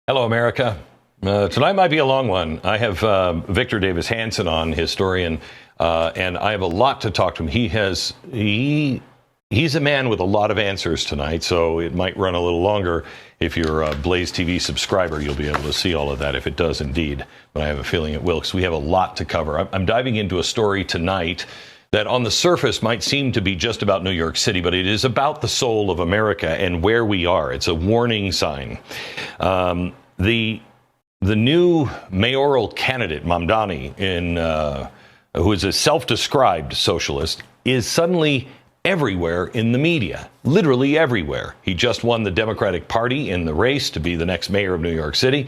Hello, America. Tonight might be a long one. I have Victor Davis Hanson on, historian, and I have a lot to talk to him. He's a man with a lot of answers tonight, so it might run a little longer. If you're a Blaze TV subscriber, you'll be able to see all of that if it does indeed. But I have a feeling it will, because we have a lot to cover. I'm diving into a story tonight that on the surface might seem to be just about New York City, but it is about the soul of America and where we are. It's a warning sign. The new mayoral candidate, Mamdani, who is a self-described socialist, is suddenly everywhere in the media, literally everywhere. He just won the Democratic Party in the race to be the next mayor of New York City.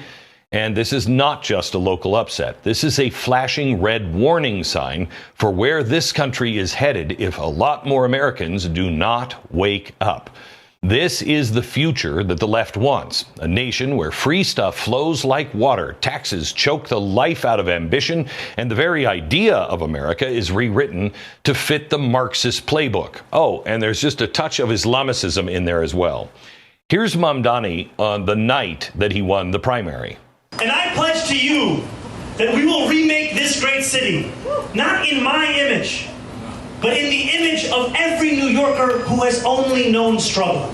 And this is not just a local upset. This is a flashing red warning sign for where this country is headed if a lot more Americans do not wake up. This is the future that the left wants, a nation where free stuff flows like water, taxes choke the life out of ambition, and the very idea of America is rewritten to fit the Marxist playbook. Oh, and there's just a touch of Islamicism in there as well. Here's Mamdani on the night that he won the primary. And I pledge to you that we will remake this great city, not in my image, but in the image of every New Yorker who has only known struggle.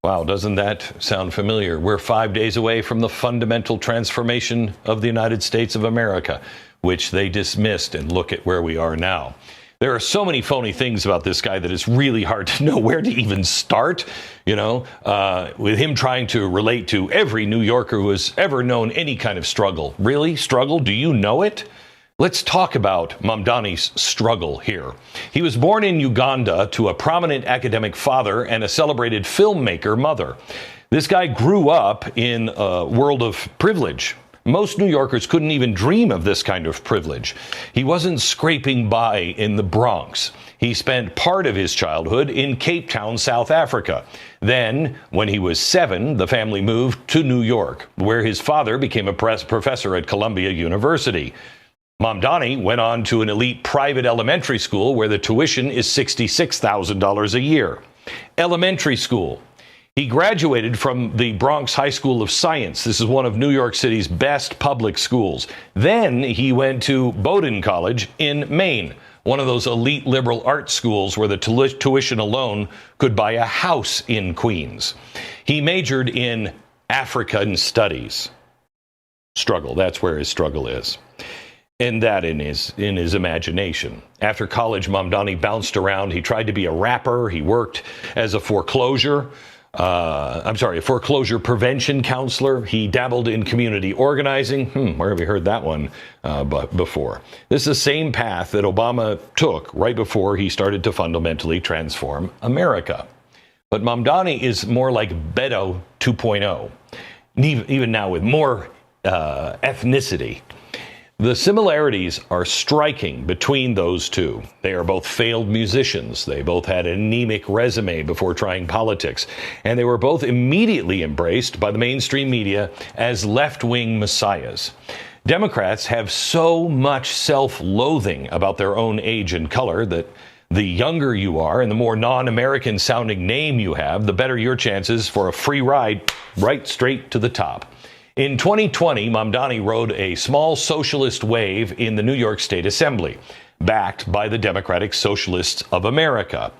Wow, doesn't that sound familiar? We're 5 days away from the fundamental transformation of the United States of America, which they dismissed, and look at where we are now. There are so many phony things about this guy that it's really hard to know where to even start, with him trying to relate to every New Yorker who has ever known any kind of struggle. Really? Struggle? Do you know it? Let's talk about Mamdani's struggle here. He was born in Uganda to a prominent academic father and a celebrated filmmaker mother. This guy grew up in a world of privilege. Most New Yorkers couldn't even dream of this kind of privilege. He wasn't scraping by in the Bronx. He spent part of his childhood in Cape Town, South Africa. Then, when he was 7, the family moved to New York, where his father became a professor at Columbia University. Mamdani went on to an elite private elementary school where the tuition is $66,000 a year. Elementary school. He graduated from the Bronx High School of Science. This is one of New York City's best public schools. Then he went to Bowdoin College in Maine, one of those elite liberal arts schools where the tuition alone could buy a house in Queens. He majored in African studies. Struggle, that's where his struggle is. And that in his imagination. After college, Mamdani bounced around. He tried to be a rapper. He worked as a foreclosure prevention counselor. He dabbled in community organizing. Where have you heard that one before? This is the same path that Obama took right before he started to fundamentally transform America. But Mamdani is more like Beto 2.0, even now with more ethnicity. The similarities are striking between those two. They are both failed musicians. They both had an anemic resume before trying politics. And they were both immediately embraced by the mainstream media as left-wing messiahs. Democrats have so much self-loathing about their own age and color that the younger you are and the more non-American sounding name you have, the better your chances for a free ride right straight to the top. In 2020, Mamdani rode a small socialist wave in the New York State Assembly, backed by the Democratic Socialists of America.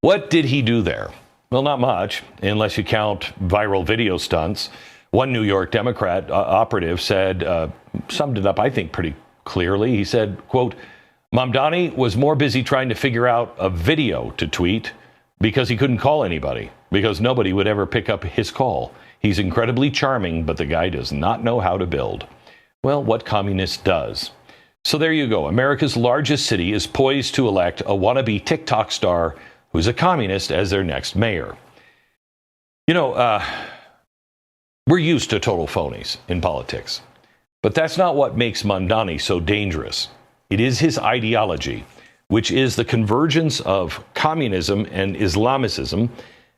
What did he do there? Well, not much, unless you count viral video stunts. One New York Democrat operative summed it up, I think, pretty clearly. He said, quote, Mamdani was more busy trying to figure out a video to tweet because he couldn't call anybody, because nobody would ever pick up his call. He's incredibly charming, but the guy does not know how to build. Well, what communist does? So there you go. America's largest city is poised to elect a wannabe TikTok star who's a communist as their next mayor. We're used to total phonies in politics. But that's not what makes Mamdani so dangerous. It is his ideology, which is the convergence of communism and Islamicism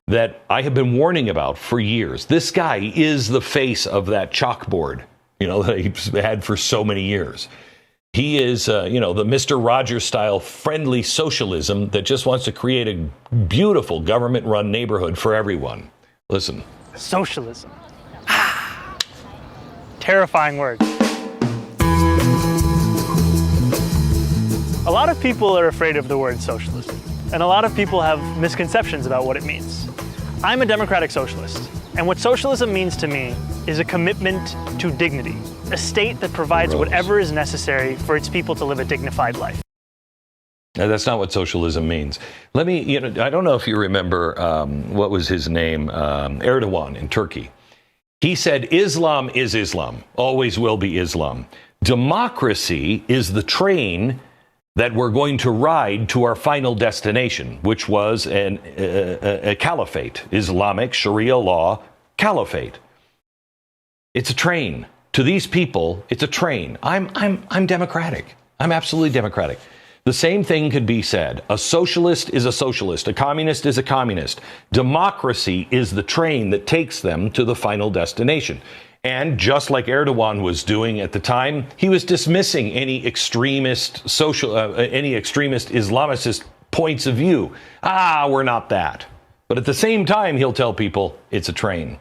that I have been warning about for years. This guy is the face of that chalkboard, that he's had for so many years. He is, the Mr. Rogers style friendly socialism that just wants to create a beautiful government run neighborhood for everyone. Listen. Socialism. terrifying word. A lot of people are afraid of the word socialism, and a lot of people have misconceptions about what it means. I'm a democratic socialist, and what socialism means to me is a commitment to dignity, a state that provides whatever is necessary for its people to live a dignified life. No, that's not what socialism means. I don't know if you remember, what was his name? Erdogan in Turkey. He said, Islam is Islam, always will be Islam. Democracy is the train that we're going to ride to our final destination, which was a caliphate, Islamic Sharia law caliphate. It's a train. To these people, it's a train. I'm democratic. I'm absolutely democratic. The same thing could be said. A socialist is a socialist. A communist is a communist. Democracy is the train that takes them to the final destination. And just like Erdogan was doing at the time, he was dismissing any extremist Islamist points of view. We're not that. But at the same time, he'll tell people it's a train.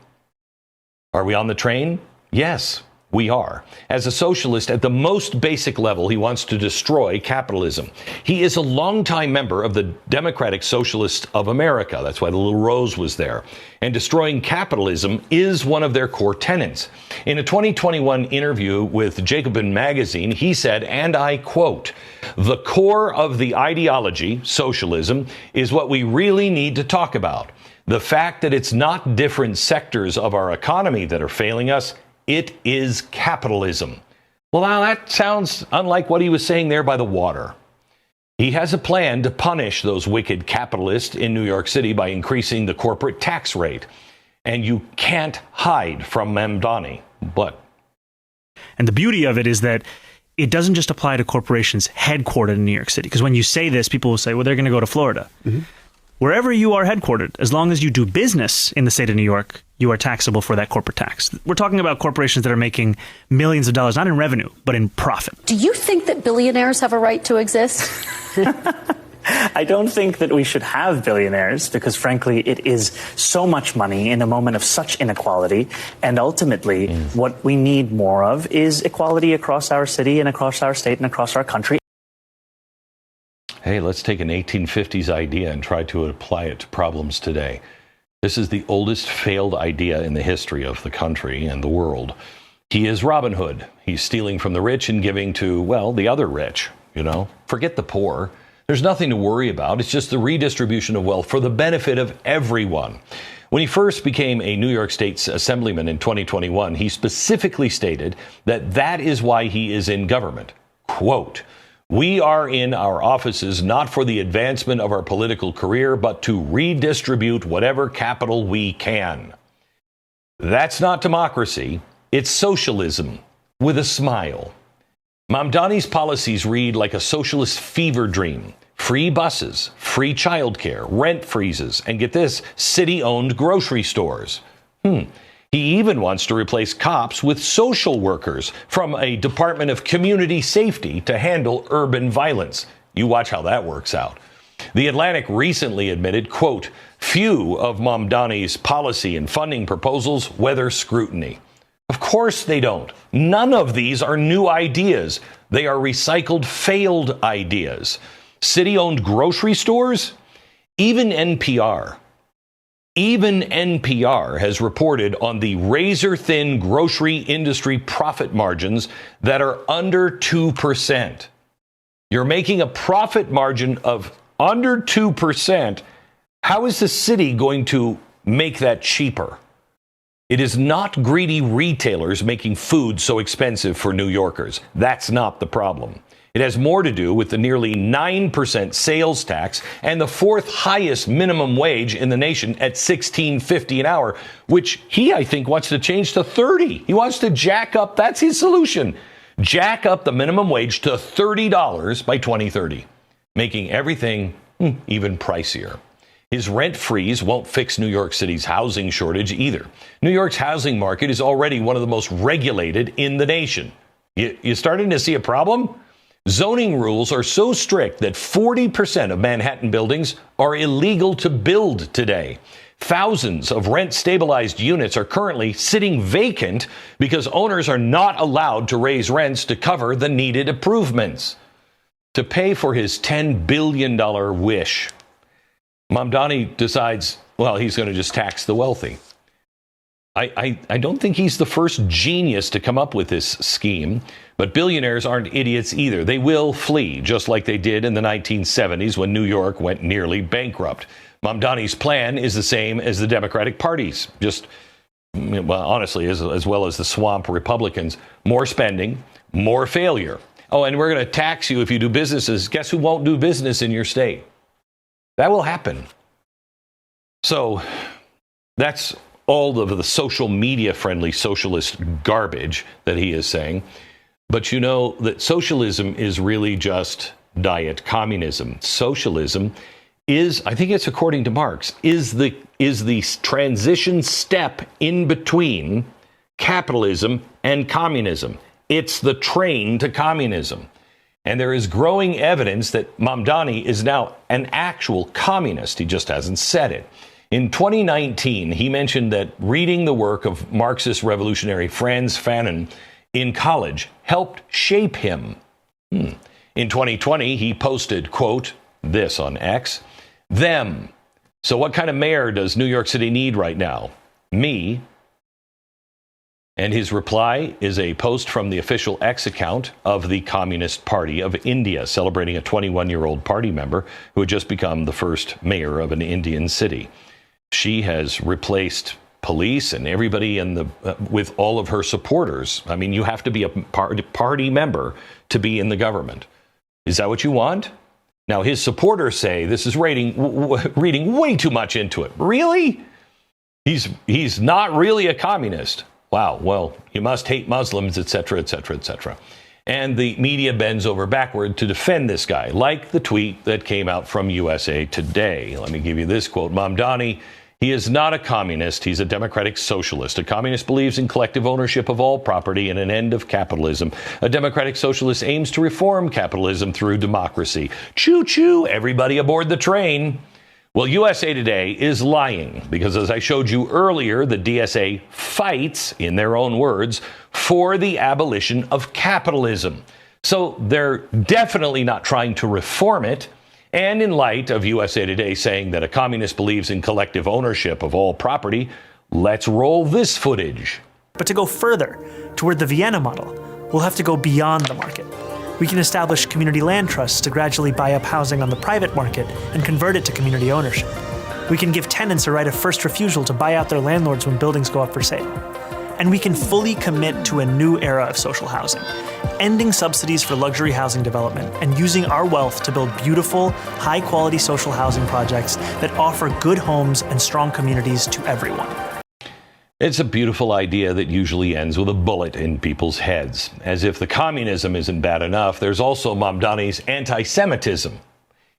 Are we on the train? Yes, we are. As a socialist, at the most basic level, he wants to destroy capitalism. He is a longtime member of the Democratic Socialists of America. That's why the little rose was there. And destroying capitalism is one of their core tenets. In a 2021 interview with Jacobin magazine, he said, and I quote, "The core of the ideology, socialism, is what we really need to talk about. The fact that it's not different sectors of our economy that are failing us, it is capitalism." Well, now that sounds unlike what he was saying there by the water. He has a plan to punish those wicked capitalists in New York City by increasing the corporate tax rate. And you can't hide from Mamdani. But. And the beauty of it is that it doesn't just apply to corporations headquartered in New York City. Because when you say this, people will say, well, they're going to go to Florida. Mm-hmm. Wherever you are headquartered, as long as you do business in the state of New York, you are taxable for that corporate tax. We're talking about corporations that are making millions of dollars, not in revenue, but in profit. Do you think that billionaires have a right to exist? I don't think that we should have billionaires because, frankly, it is so much money in a moment of such inequality. And ultimately, what we need more of is equality across our city and across our state and across our country. Hey, let's take an 1850s idea and try to apply it to problems today. This is the oldest failed idea in the history of the country and the world. He is Robin Hood. He's stealing from the rich and giving to, well, the other rich, Forget the poor. There's nothing to worry about. It's just the redistribution of wealth for the benefit of everyone. When he first became a New York State Assemblyman in 2021, he specifically stated that is why he is in government. Quote, "We are in our offices not for the advancement of our political career, but to redistribute whatever capital we can." That's not democracy. It's socialism with a smile. Mamdani's policies read like a socialist fever dream. Free buses, free childcare, rent freezes, and get this, city-owned grocery stores. He even wants to replace cops with social workers from a Department of Community Safety to handle urban violence. You watch how that works out. The Atlantic recently admitted, quote, "Few of Mamdani's policy and funding proposals weather scrutiny." Of course they don't. None of these are new ideas. They are recycled failed ideas. City-owned grocery stores? Even NPR has reported on the razor-thin grocery industry profit margins that are under 2%. You're making a profit margin of under 2%. How is the city going to make that cheaper? It is not greedy retailers making food so expensive for New Yorkers. That's not the problem. It has more to do with the nearly 9% sales tax and the fourth highest minimum wage in the nation at $16.50 an hour, which he, I think, wants to change to $30. He wants to jack up. That's his solution. Jack up the minimum wage to $30 by 2030, making everything even pricier. His rent freeze won't fix New York City's housing shortage either. New York's housing market is already one of the most regulated in the nation. You starting to see a problem? Zoning rules are so strict that 40% of Manhattan buildings are illegal to build today. Thousands of rent-stabilized units are currently sitting vacant because owners are not allowed to raise rents to cover the needed improvements. To pay for his $10 billion wish, Mamdani decides, well, he's going to just tax the wealthy. I don't think he's the first genius to come up with this scheme, but billionaires aren't idiots either. They will flee, just like they did in the 1970s when New York went nearly bankrupt. Mamdani's plan is the same as the Democratic Party's, just, well, honestly, as well as the swamp Republicans. More spending, more failure. Oh, and we're going to tax you if you do businesses. Guess who won't do business in your state? That will happen. So that's all of the social media friendly socialist garbage that he is saying. But you know that socialism is really just diet communism. Socialism is, I think it's according to Marx, is the transition step in between capitalism and communism. It's the train to communism. And there is growing evidence that Mamdani is now an actual communist. He just hasn't said it. In 2019, he mentioned that reading the work of Marxist revolutionary Franz Fanon in college helped shape him. In 2020, he posted, quote, this on X, them. So what kind of mayor does New York City need right now? Me. And his reply is a post from the official X account of the Communist Party of India, celebrating a 21-year-old party member who had just become the first mayor of an Indian city. She has replaced police and everybody in the with all of her supporters. I mean, you have to be a party member to be in the government. Is that what you want? Now, his supporters say this is reading way too much into it. Really? He's not really a communist. Wow. Well, you must hate Muslims, etc., etc., etc. And the media bends over backward to defend this guy, like the tweet that came out from USA Today. Let me give you this quote. Mamdani, he is not a communist. He's a democratic socialist. A communist believes in collective ownership of all property and an end of capitalism. A democratic socialist aims to reform capitalism through democracy. Choo-choo, everybody aboard the train. Well, USA Today is lying because, as I showed you earlier, the DSA fights, in their own words, for the abolition of capitalism. So they're definitely not trying to reform it. And in light of USA Today saying that a communist believes in collective ownership of all property, let's roll this footage. But to go further toward the Vienna model, we'll have to go beyond the market. We can establish community land trusts to gradually buy up housing on the private market and convert it to community ownership. We can give tenants a right of first refusal to buy out their landlords when buildings go up for sale. And we can fully commit to a new era of social housing, ending subsidies for luxury housing development and using our wealth to build beautiful, high-quality social housing projects that offer good homes and strong communities to everyone. It's a beautiful idea that usually ends with a bullet in people's heads. As if the communism isn't bad enough, there's also Mamdani's anti-Semitism.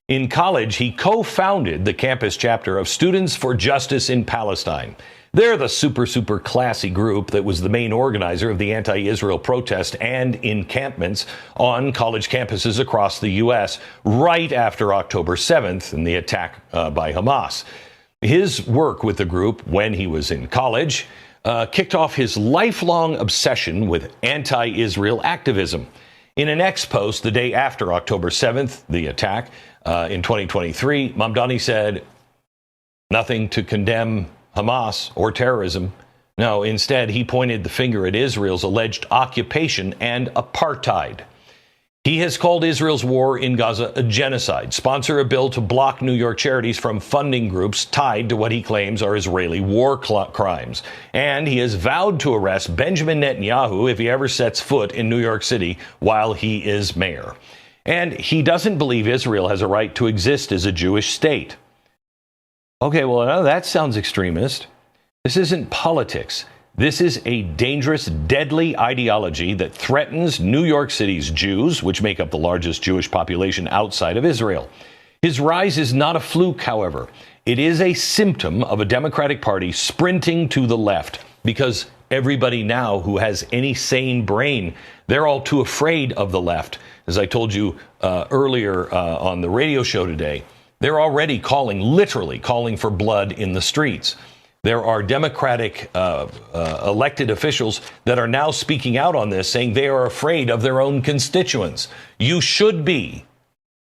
In college, he co-founded the campus chapter of Students for Justice in Palestine. They're the super classy group that was the main organizer of the anti-Israel protest and encampments on college campuses across the U.S. right after October 7th and the attack by Hamas. His work with the group when he was in college kicked off his lifelong obsession with anti-Israel activism. In an X post the day after October 7th, the attack in 2023, Mamdani said, nothing to condemn Hamas or terrorism. No, instead, he pointed the finger at Israel's alleged occupation and apartheid. He has called Israel's war in Gaza a genocide, sponsor a bill to block New York charities from funding groups tied to what he claims are Israeli war crimes. And he has vowed to arrest Benjamin Netanyahu if he ever sets foot in New York City while he is mayor. And he doesn't believe Israel has a right to exist as a Jewish state. Okay, well, that sounds extremist. This isn't politics. This is a dangerous, deadly ideology that threatens New York City's Jews, which make up the largest Jewish population outside of Israel. His rise is not a fluke, however. It is a symptom of a Democratic Party sprinting to the left, because everybody now who has any sane brain, they're all too afraid of the left. As I told you earlier on the radio show today, They're already literally calling for blood in the streets. There are Democratic elected officials that are now speaking out on this, saying they are afraid of their own constituents. You should be.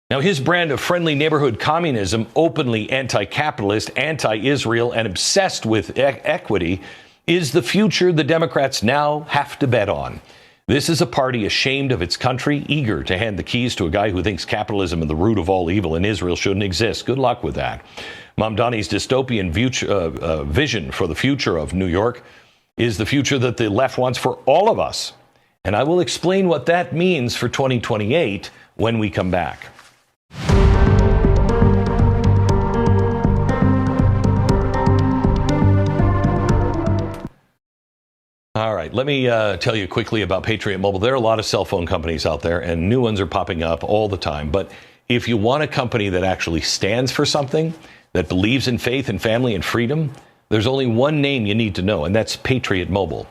Now, his brand of friendly neighborhood communism, openly anti-capitalist, anti-Israel, and obsessed with equity, is the future the Democrats now have to bet on. This is a party ashamed of its country, eager to hand the keys to a guy who thinks capitalism is the root of all evil and Israel shouldn't exist. Good luck with that. Mamdani's dystopian vision for the future of New York is the future that the left wants for all of us. And I will explain what that means for 2028 when we come back. All right, let me tell you quickly about Patriot Mobile. There are a lot of cell phone companies out there, and new ones are popping up all the time. But if you want a company that actually stands for something, that believes in faith and family and freedom, there's only one name you need to know, and that's Patriot Mobile.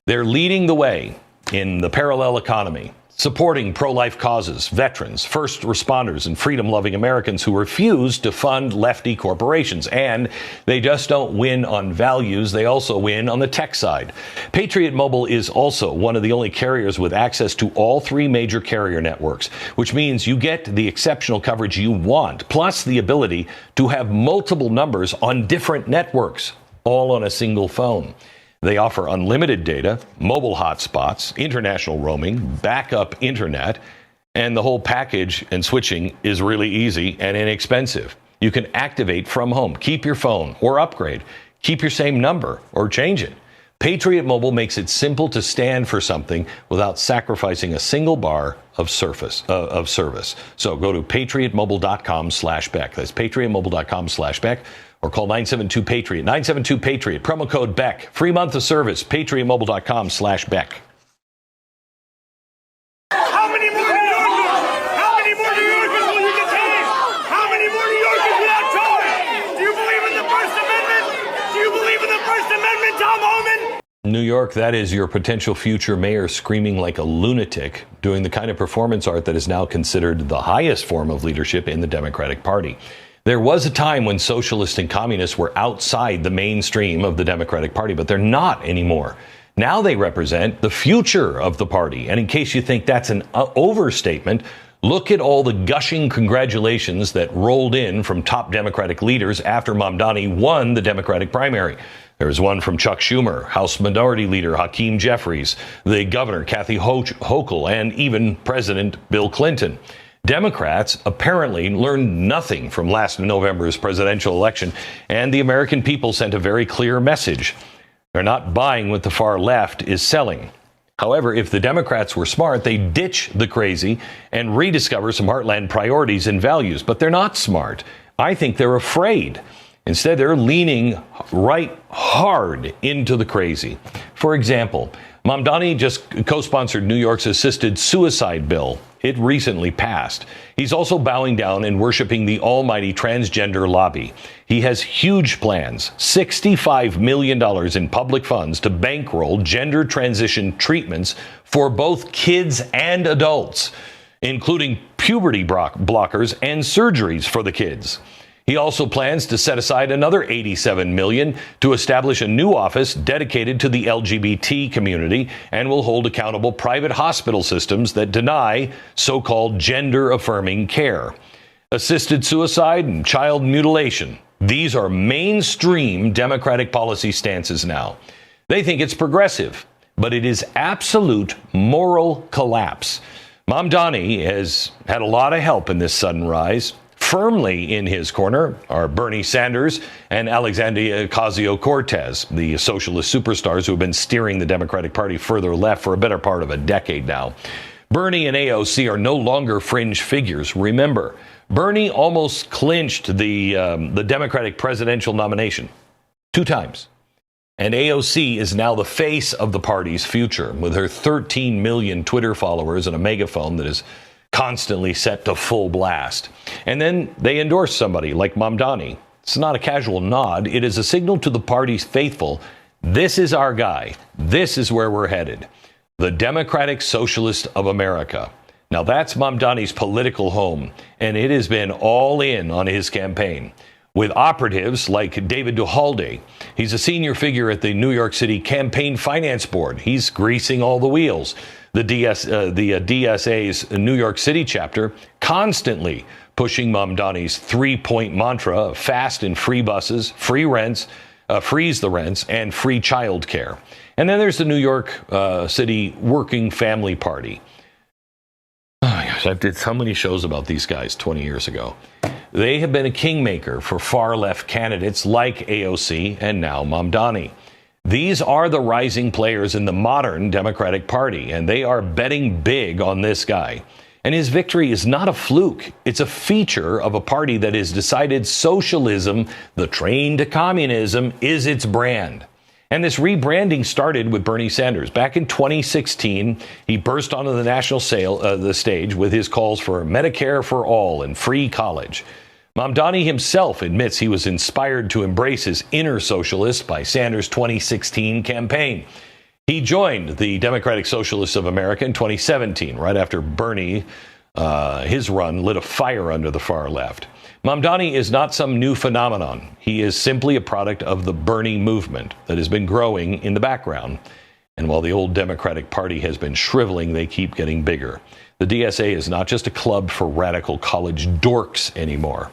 They're leading the way in the parallel economy, supporting pro-life causes, veterans, first responders, and freedom-loving Americans who refuse to fund lefty corporations. And they just don't win on values. They also win on the tech side. Patriot Mobile is also one of the only carriers with access to all three major carrier networks, which means you get the exceptional coverage you want, plus the ability to have multiple numbers on different networks, all on a single phone. They offer unlimited data, mobile hotspots, international roaming, backup internet, and the whole package and switching is really easy and inexpensive. You can activate from home, keep your phone or upgrade, keep your same number or change it. Patriot Mobile makes it simple to stand for something without sacrificing a single bar of service. So go to patriotmobile.com/Beck. That's patriotmobile.com/Beck. Or call 972-PATRIOT. 972-PATRIOT. Promo code Beck. Free month of service. patriotmobile.com/Beck. How many more New Yorkers? How many more New Yorkers will you detain? How many more New Yorkers without charge? Do you believe in the First Amendment? Do you believe in the First Amendment, Tom Homan? New York, that is your potential future mayor screaming like a lunatic, doing the kind of performance art that is now considered the highest form of leadership in the Democratic Party. There was a time when socialists and communists were outside the mainstream of the Democratic Party, but they're not anymore. Now they represent the future of the party. And in case you think that's an overstatement, look at all the gushing congratulations that rolled in from top Democratic leaders after Mamdani won the Democratic primary. There was one from Chuck Schumer, House Minority Leader Hakeem Jeffries, the Governor Kathy Hochul, and even President Bill Clinton. Democrats apparently learned nothing from last November's presidential election, and the American people sent a very clear message. They're not buying what the far left is selling. However, if the Democrats were smart, they'd ditch the crazy and rediscover some heartland priorities and values. But they're not smart. I think they're afraid. Instead, they're leaning right hard into the crazy. For example, Mamdani just co-sponsored New York's assisted suicide bill. It recently passed. He's also bowing down and worshiping the almighty transgender lobby. He has huge plans, $65 million in public funds to bankroll gender transition treatments for both kids and adults, including puberty blockers and surgeries for the kids. He also plans to set aside another $87 million to establish a new office dedicated to the LGBT community and will hold accountable private hospital systems that deny so-called gender-affirming care. Assisted suicide and child mutilation. These are mainstream Democratic policy stances now. They think it's progressive, but it is absolute moral collapse. Mamdani has had a lot of help in this sudden rise. Firmly in his corner are Bernie Sanders and Alexandria Ocasio-Cortez, the socialist superstars who have been steering the Democratic Party further left for a better part of a decade now. Bernie and AOC are no longer fringe figures. Remember, Bernie almost clinched the Democratic presidential nomination 2 times. And AOC is now the face of the party's future with her 13 million Twitter followers and a megaphone that is constantly set to full blast. And then they endorse somebody like Mamdani. It's not a casual nod. It is a signal to the party's faithful. This is our guy. This is where we're headed. The Democratic Socialists of America. Now that's Mamdani's political home, and it has been all in on his campaign, with operatives like David Duhalde. He's a senior figure at the New York City Campaign Finance Board. He's greasing all the wheels. The DSA's New York City chapter constantly pushing Mamdani's three-point mantra of fast and free buses, free rents, freeze the rents, and free child care. And then there's the New York City Working Family Party. Oh my gosh, I did so many shows about these guys 20 years ago. They have been a kingmaker for far-left candidates like AOC and now Mamdani. These are the rising players in the modern Democratic Party, and they are betting big on this guy. And his victory is not a fluke. It's a feature of a party that has decided socialism, the train to communism, is its brand. And this rebranding started with Bernie Sanders. Back in 2016, he burst onto the national stage with his calls for Medicare for all and free college. Mamdani himself admits he was inspired to embrace his inner socialist by Sanders' 2016 campaign. He joined the Democratic Socialists of America in 2017, right after Bernie, his run, lit a fire under the far left. Mamdani is not some new phenomenon. He is simply a product of the Bernie movement that has been growing in the background. And while the old Democratic Party has been shriveling, they keep getting bigger. The DSA is not just a club for radical college dorks anymore.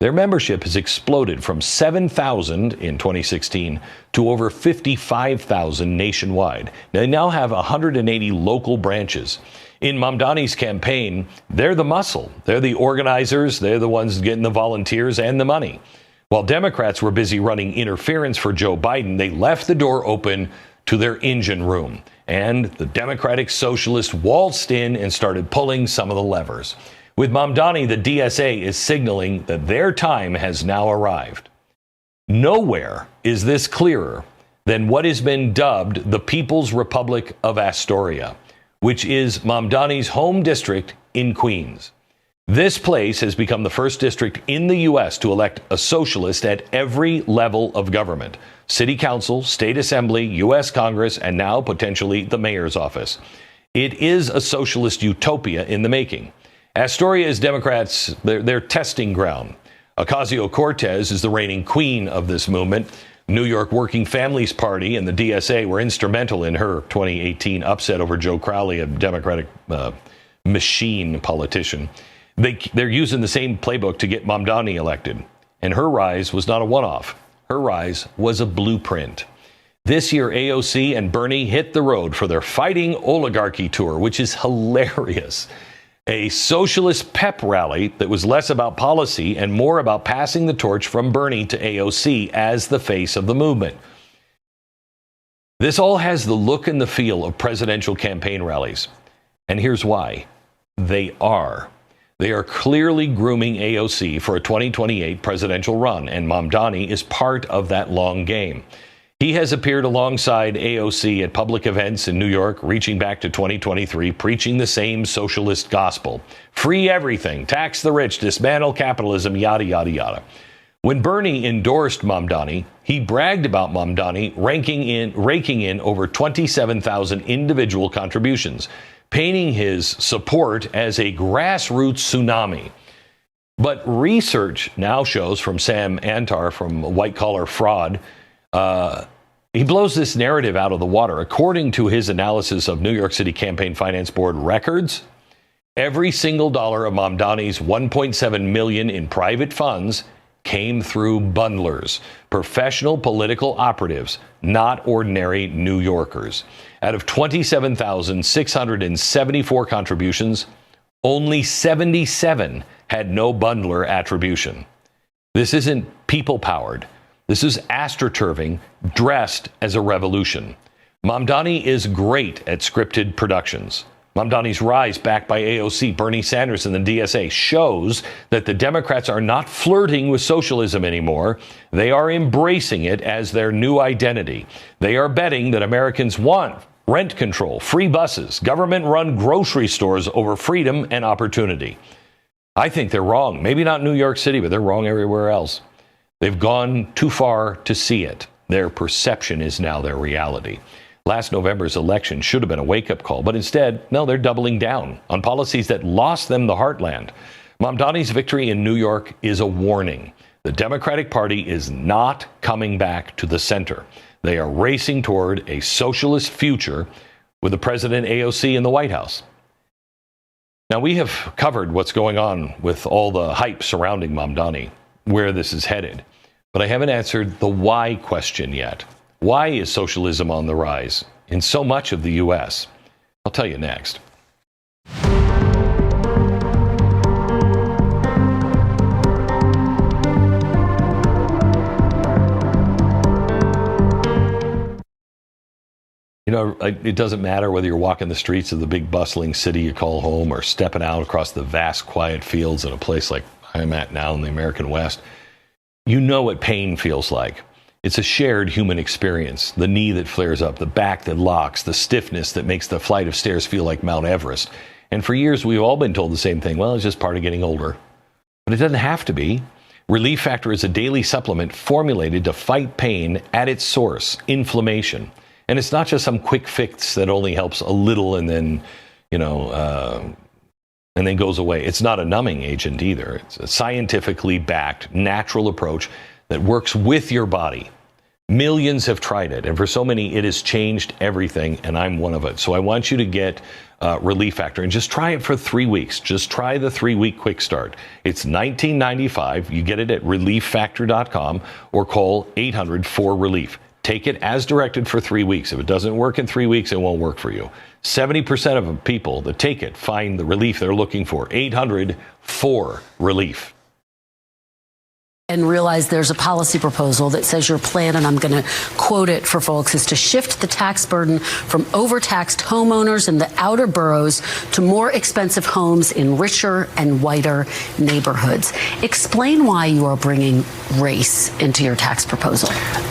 Their membership has exploded from 7,000 in 2016 to over 55,000 nationwide. They now have 180 local branches. In Mamdani's campaign, they're the muscle. They're the organizers. They're the ones getting the volunteers and the money. While Democrats were busy running interference for Joe Biden, they left the door open to their engine room. And the Democratic Socialists waltzed in and started pulling some of the levers. With Mamdani, the DSA is signaling that their time has now arrived. Nowhere is this clearer than what has been dubbed the People's Republic of Astoria, which is Mamdani's home district in Queens. This place has become the first district in the U.S. to elect a socialist at every level of government: city council, state assembly, U.S. Congress, and now potentially the mayor's office. It is a socialist utopia in the making. Astoria is Democrats' their testing ground. Ocasio-Cortez is the reigning queen of this movement. New York Working Families Party and the DSA were instrumental in her 2018 upset over Joe Crowley, a Democratic machine politician. They're using the same playbook to get Mamdani elected. And her rise was not a one-off. Her rise was a blueprint. This year, AOC and Bernie hit the road for their Fighting Oligarchy tour, which is hilarious. A socialist pep rally that was less about policy and more about passing the torch from Bernie to AOC as the face of the movement. This all has the look and the feel of presidential campaign rallies. And here's why. They are clearly grooming AOC for a 2028 presidential run, and Mamdani is part of that long game. He has appeared alongside AOC at public events in New York, reaching back to 2023, preaching the same socialist gospel. Free everything, tax the rich, dismantle capitalism, yada, yada, yada. When Bernie endorsed Mamdani, he bragged about Mamdani raking in over 27,000 individual contributions, painting his support as a grassroots tsunami. But research now shows from Sam Antar from White Collar Fraud, he blows this narrative out of the water. According to his analysis of New York City Campaign Finance Board records, every single dollar of Mamdani's $1.7 million in private funds came through bundlers, professional political operatives, not ordinary New Yorkers. Out of 27,674 contributions, only 77 had no bundler attribution. This isn't people-powered. This is astroturfing dressed as a revolution. Mamdani is great at scripted productions. Mamdani's rise, backed by AOC, Bernie Sanders, and the DSA, shows that the Democrats are not flirting with socialism anymore. They are embracing it as their new identity. They are betting that Americans want rent control, free buses, government-run grocery stores over freedom and opportunity. I think they're wrong. Maybe not New York City, but they're wrong everywhere else. They've gone too far to see it. Their perception is now their reality. Last November's election should have been a wake-up call, but instead, no, they're doubling down on policies that lost them the heartland. Mamdani's victory in New York is a warning. The Democratic Party is not coming back to the center. They are racing toward a socialist future with the president AOC in the White House. Now, we have covered what's going on with all the hype surrounding Mamdani, where this is headed, but I haven't answered the why question yet. Why is socialism on the rise in so much of the U.S.? I'll tell you next. You know, it doesn't matter whether you're walking the streets of the big bustling city you call home or stepping out across the vast quiet fields in a place like I'm at now in the American West. You know what pain feels like. It's a shared human experience. The knee that flares up, the back that locks, the stiffness that makes the flight of stairs feel like Mount Everest. And for years, we've all been told the same thing. Well, it's just part of getting older. But it doesn't have to be. Relief Factor is a daily supplement formulated to fight pain at its source, inflammation. And it's not just some quick fix that only helps a little and then, and then goes away. It's not a numbing agent either. It's a scientifically backed, natural approach that works with your body. Millions have tried it, and for so many, it has changed everything, and I'm one of it. So I want you to get Relief Factor and just try it for 3 weeks. Just try the 3-week quick start. It's $19.95. You get it at relieffactor.com or call 800-4RELIEF. Take it as directed for 3 weeks. If it doesn't work in 3 weeks, it won't work for you. 70% of people that take it find the relief they're looking for. 800-4RELIEF. And realize there's a policy proposal that says your plan, and I'm going to quote it for folks, is to shift the tax burden from overtaxed homeowners in the outer boroughs to more expensive homes in richer and whiter neighborhoods. Explain why you are bringing race into your tax proposal.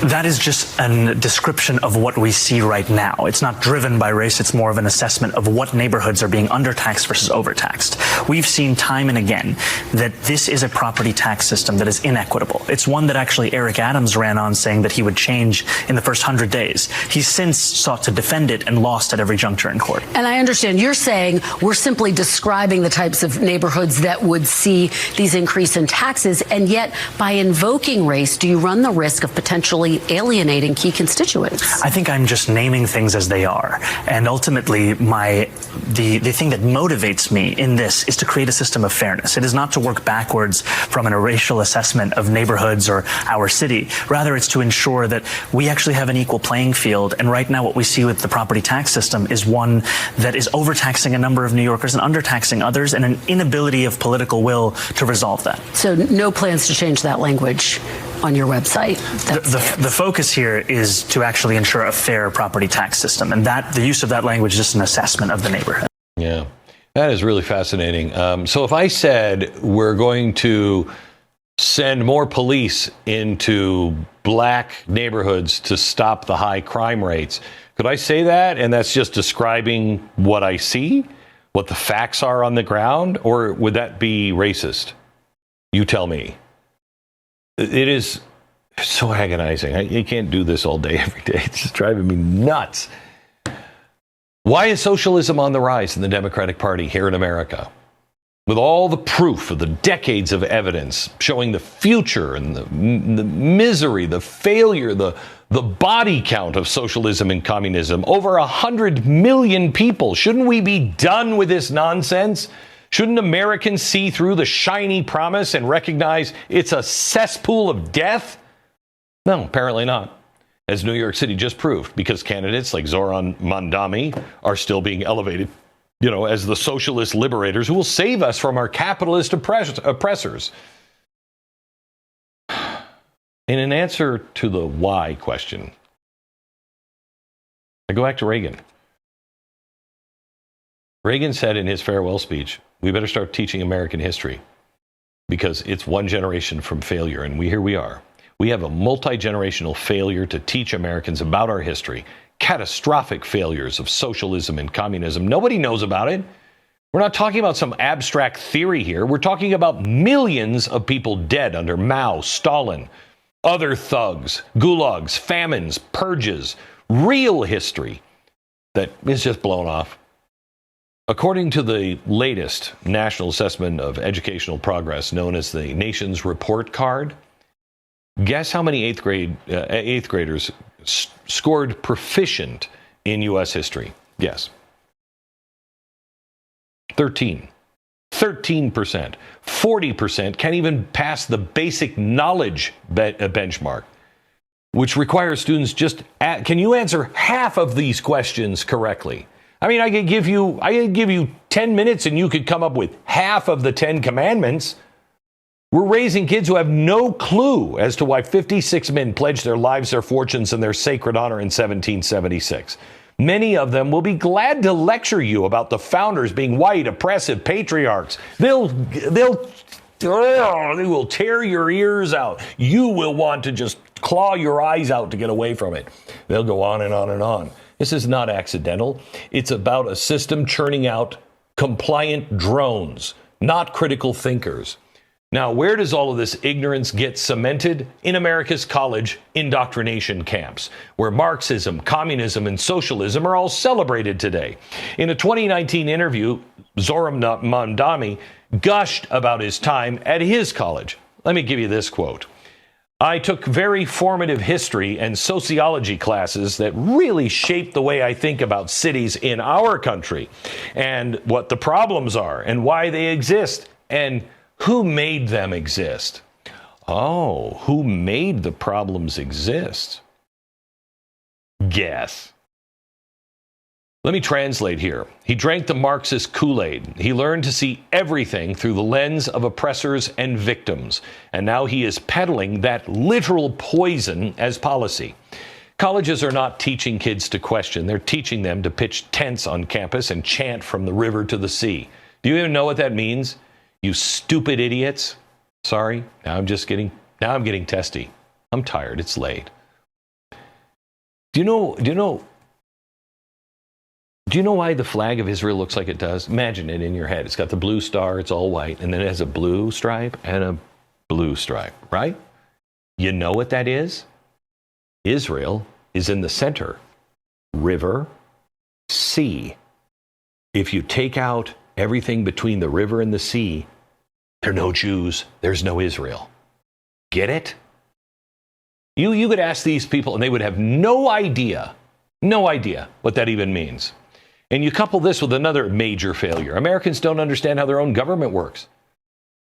That is just a description of what we see right now. It's not driven by race. It's more of an assessment of what neighborhoods are being undertaxed versus overtaxed. We've seen time and again that this is a property tax system that is inequitable. It's one that actually Eric Adams ran on, saying that he would change in the first 100 days. He's since sought to defend it and lost at every juncture in court. And I understand you're saying we're simply describing the types of neighborhoods that would see these increase in taxes, and yet by invoking race, do you run the risk of potentially alienating key constituents? I think I'm just naming things as they are. And ultimately, the thing that motivates me in this is to create a system of fairness. It is not to work backwards from a racial assessment of neighborhoods or our city. Rather, it's to ensure that we actually have an equal playing field. And right now, what we see with the property tax system is one that is overtaxing a number of New Yorkers and undertaxing others, and an inability of political will to resolve that. So no plans to change that language on your website? The focus here is to actually ensure a fair property tax system, and that the use of that language is just an assessment of the neighborhood. Yeah, that is really fascinating. So if I said we're going to send more police into black neighborhoods to stop the high crime rates, could I say that? And that's just describing what I see, what the facts are on the ground, or would that be racist? You tell me. It is so agonizing. I can't do this all day, every day. It's just driving me nuts. Why is socialism on the rise in the Democratic Party here in America? With all the proof of the decades of evidence showing the future and the misery, the failure, the body count of socialism and communism, over 100 million people. Shouldn't we be done with this nonsense? Shouldn't Americans see through the shiny promise and recognize it's a cesspool of death? No, apparently not. As New York City just proved, because candidates like Zohran Mamdani are still being elevated, as the socialist liberators who will save us from our capitalist oppressors. In an answer to the why question, I go back to Reagan. Reagan said in his farewell speech, we better start teaching American history because it's one generation from failure, and here we are. We have a multi-generational failure to teach Americans about our history. Catastrophic failures of socialism and communism. Nobody knows about it. We're not talking about some abstract theory here. We're talking about millions of people dead under Mao, Stalin, other thugs, gulags, famines, purges, real history that is just blown off. According to the latest National Assessment of Educational Progress, known as the Nation's Report Card, guess how many eighth graders scored proficient in U.S. history? Guess. 13%. 40% can't even pass the basic knowledge benchmark, which requires students can you answer half of these questions correctly? I mean, I could give you 10 minutes and you could come up with half of the 10 commandments. We're raising kids who have no clue as to why 56 men pledged their lives, their fortunes, and their sacred honor in 1776. Many of them will be glad to lecture you about the founders being white, oppressive patriarchs. They will tear your ears out. You will want to just claw your eyes out to get away from it. They'll go on and on and on. This is not accidental. It's about a system churning out compliant drones, not critical thinkers. Now, where does all of this ignorance get cemented? In America's college indoctrination camps, where Marxism, communism, and socialism are all celebrated today. In a 2019 interview, Zohran Mamdani gushed about his time at his college. Let me give you this quote. I took very formative history and sociology classes that really shaped the way I think about cities in our country and what the problems are and why they exist and who made them exist. Oh, who made the problems exist? Guess. Let me translate here. He drank the Marxist Kool-Aid. He learned to see everything through the lens of oppressors and victims. And now he is peddling that literal poison as policy. Colleges are not teaching kids to question. They're teaching them to pitch tents on campus and chant from the river to the sea. Do you even know what that means? You stupid idiots. Sorry, now I'm getting testy. I'm tired. It's late. Do you know why the flag of Israel looks like it does? Imagine it in your head. It's got the blue star, it's all white, and then it has a blue stripe and a blue stripe, right? You know what that is? Israel is in the center. River, sea. If you take out everything between the river and the sea, there are no Jews, there's no Israel. Get it? You could ask these people and they would have no idea what that even means. And you couple this with another major failure. Americans don't understand how their own government works.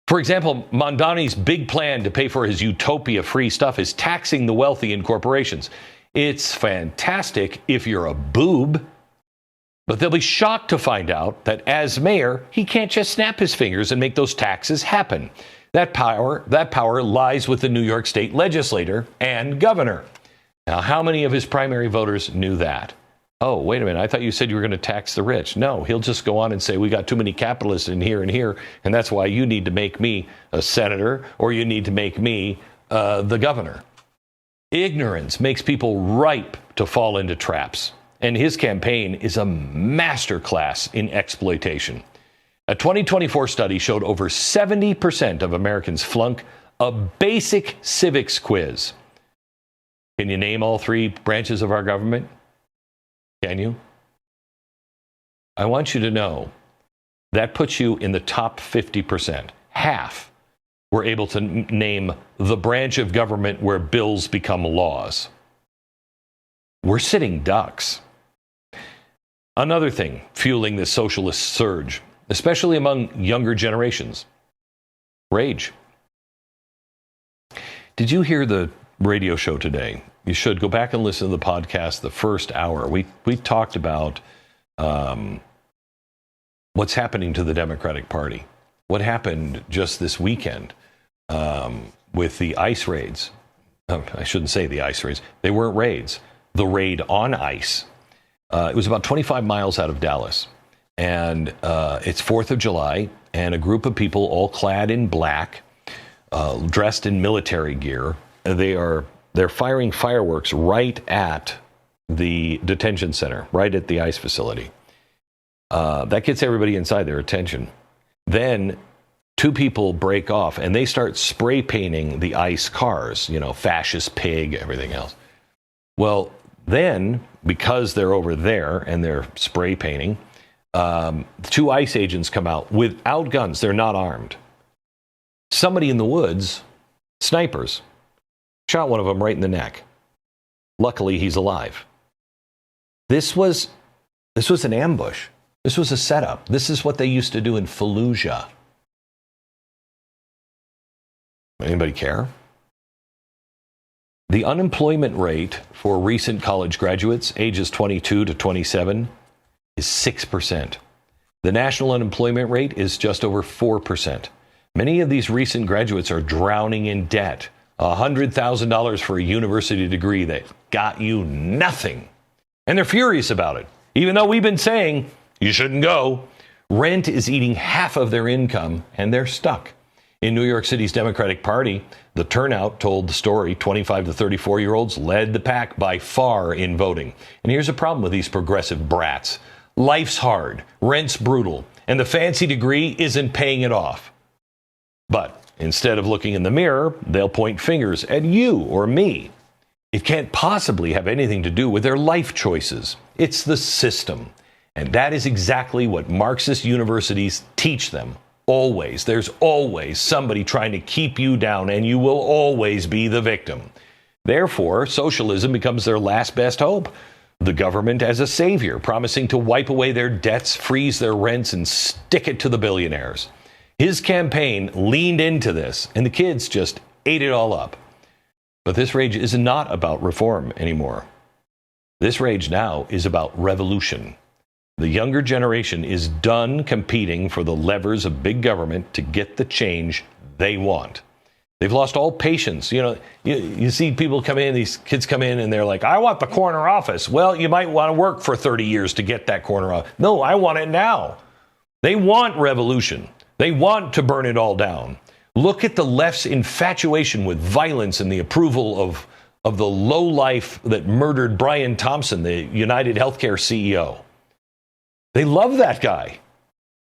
For example, Mamdani's big plan to pay for his utopia-free stuff is taxing the wealthy and corporations. It's fantastic if you're a boob, but they'll be shocked to find out that as mayor, he can't just snap his fingers and make those taxes happen. That power lies with the New York State legislator and governor. Now, how many of his primary voters knew that? Oh, wait a minute. I thought you said you were going to tax the rich. No, he'll just go on and say, we got too many capitalists in here and here, and that's why you need to make me a senator or you need to make me the governor. Ignorance makes people ripe to fall into traps, and his campaign is a masterclass in exploitation. A 2024 study showed over 70% of Americans flunk a basic civics quiz. Can you name all three branches of our government? Can you? I want you to know that puts you in the top 50%. Half were able to name the branch of government where bills become laws. We're sitting ducks. Another thing fueling this socialist surge, especially among younger generations, rage. Did you hear the radio show today? You should go back and listen to the podcast, the first hour. We talked about what's happening to the Democratic Party. What happened just this weekend with the ICE raids. I shouldn't say the ICE raids. They weren't raids. The raid on ICE. It was about 25 miles out of Dallas. And it's 4th of July, and a group of people all clad in black, dressed in military gear, they're firing fireworks right at the detention center, right at the ICE facility. That gets everybody inside their attention. Then 2 people break off and they start spray painting the ICE cars, fascist pig, everything else. Well, then, because they're over there and they're spray painting, 2 ICE agents come out without guns. They're not armed. Somebody in the woods, snipers, shot one of them right in the neck. Luckily, he's alive. This was an ambush. This was a setup. This is what they used to do in Fallujah. Anybody care? The unemployment rate for recent college graduates, ages 22 to 27, is 6%. The national unemployment rate is just over 4%. Many of these recent graduates are drowning in debt. $100,000 for a university degree that got you nothing. And they're furious about it. Even though we've been saying you shouldn't go, rent is eating half of their income and they're stuck. In New York City's Democratic Party, the turnout told the story. 25 to 34-year-olds led the pack by far in voting. And here's a problem with these progressive brats. Life's hard, rent's brutal, and the fancy degree isn't paying it off. But instead of looking in the mirror, they'll point fingers at you or me. It can't possibly have anything to do with their life choices. It's the system. And that is exactly what Marxist universities teach them. Always. There's always somebody trying to keep you down, and you will always be the victim. Therefore, socialism becomes their last best hope. The government as a savior, promising to wipe away their debts, freeze their rents, and stick it to the billionaires. His campaign leaned into this, and the kids just ate it all up. But this rage is not about reform anymore. This rage now is about revolution. The younger generation is done competing for the levers of big government to get the change they want. They've lost all patience. You know, you see people come in, these kids come in and they're like, I want the corner office. Well, you might want to work for 30 years to get that corner office. No, I want it now. They want revolution. They want to burn it all down. Look at the left's infatuation with violence and the approval of the lowlife that murdered Brian Thompson, the United Healthcare CEO. They love that guy.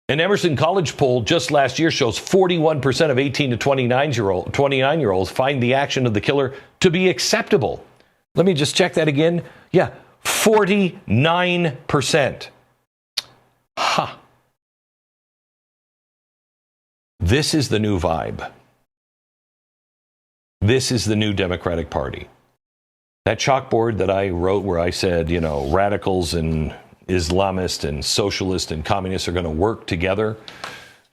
An Emerson College poll just last year shows 41% of 18 to 29-year-olds find the action of the killer to be acceptable. Let me just check that again. Yeah, 49%. Ha. This is the new vibe. This is the new Democratic Party. That chalkboard that I wrote where I said, you know, radicals and Islamists and socialists and communists are going to work together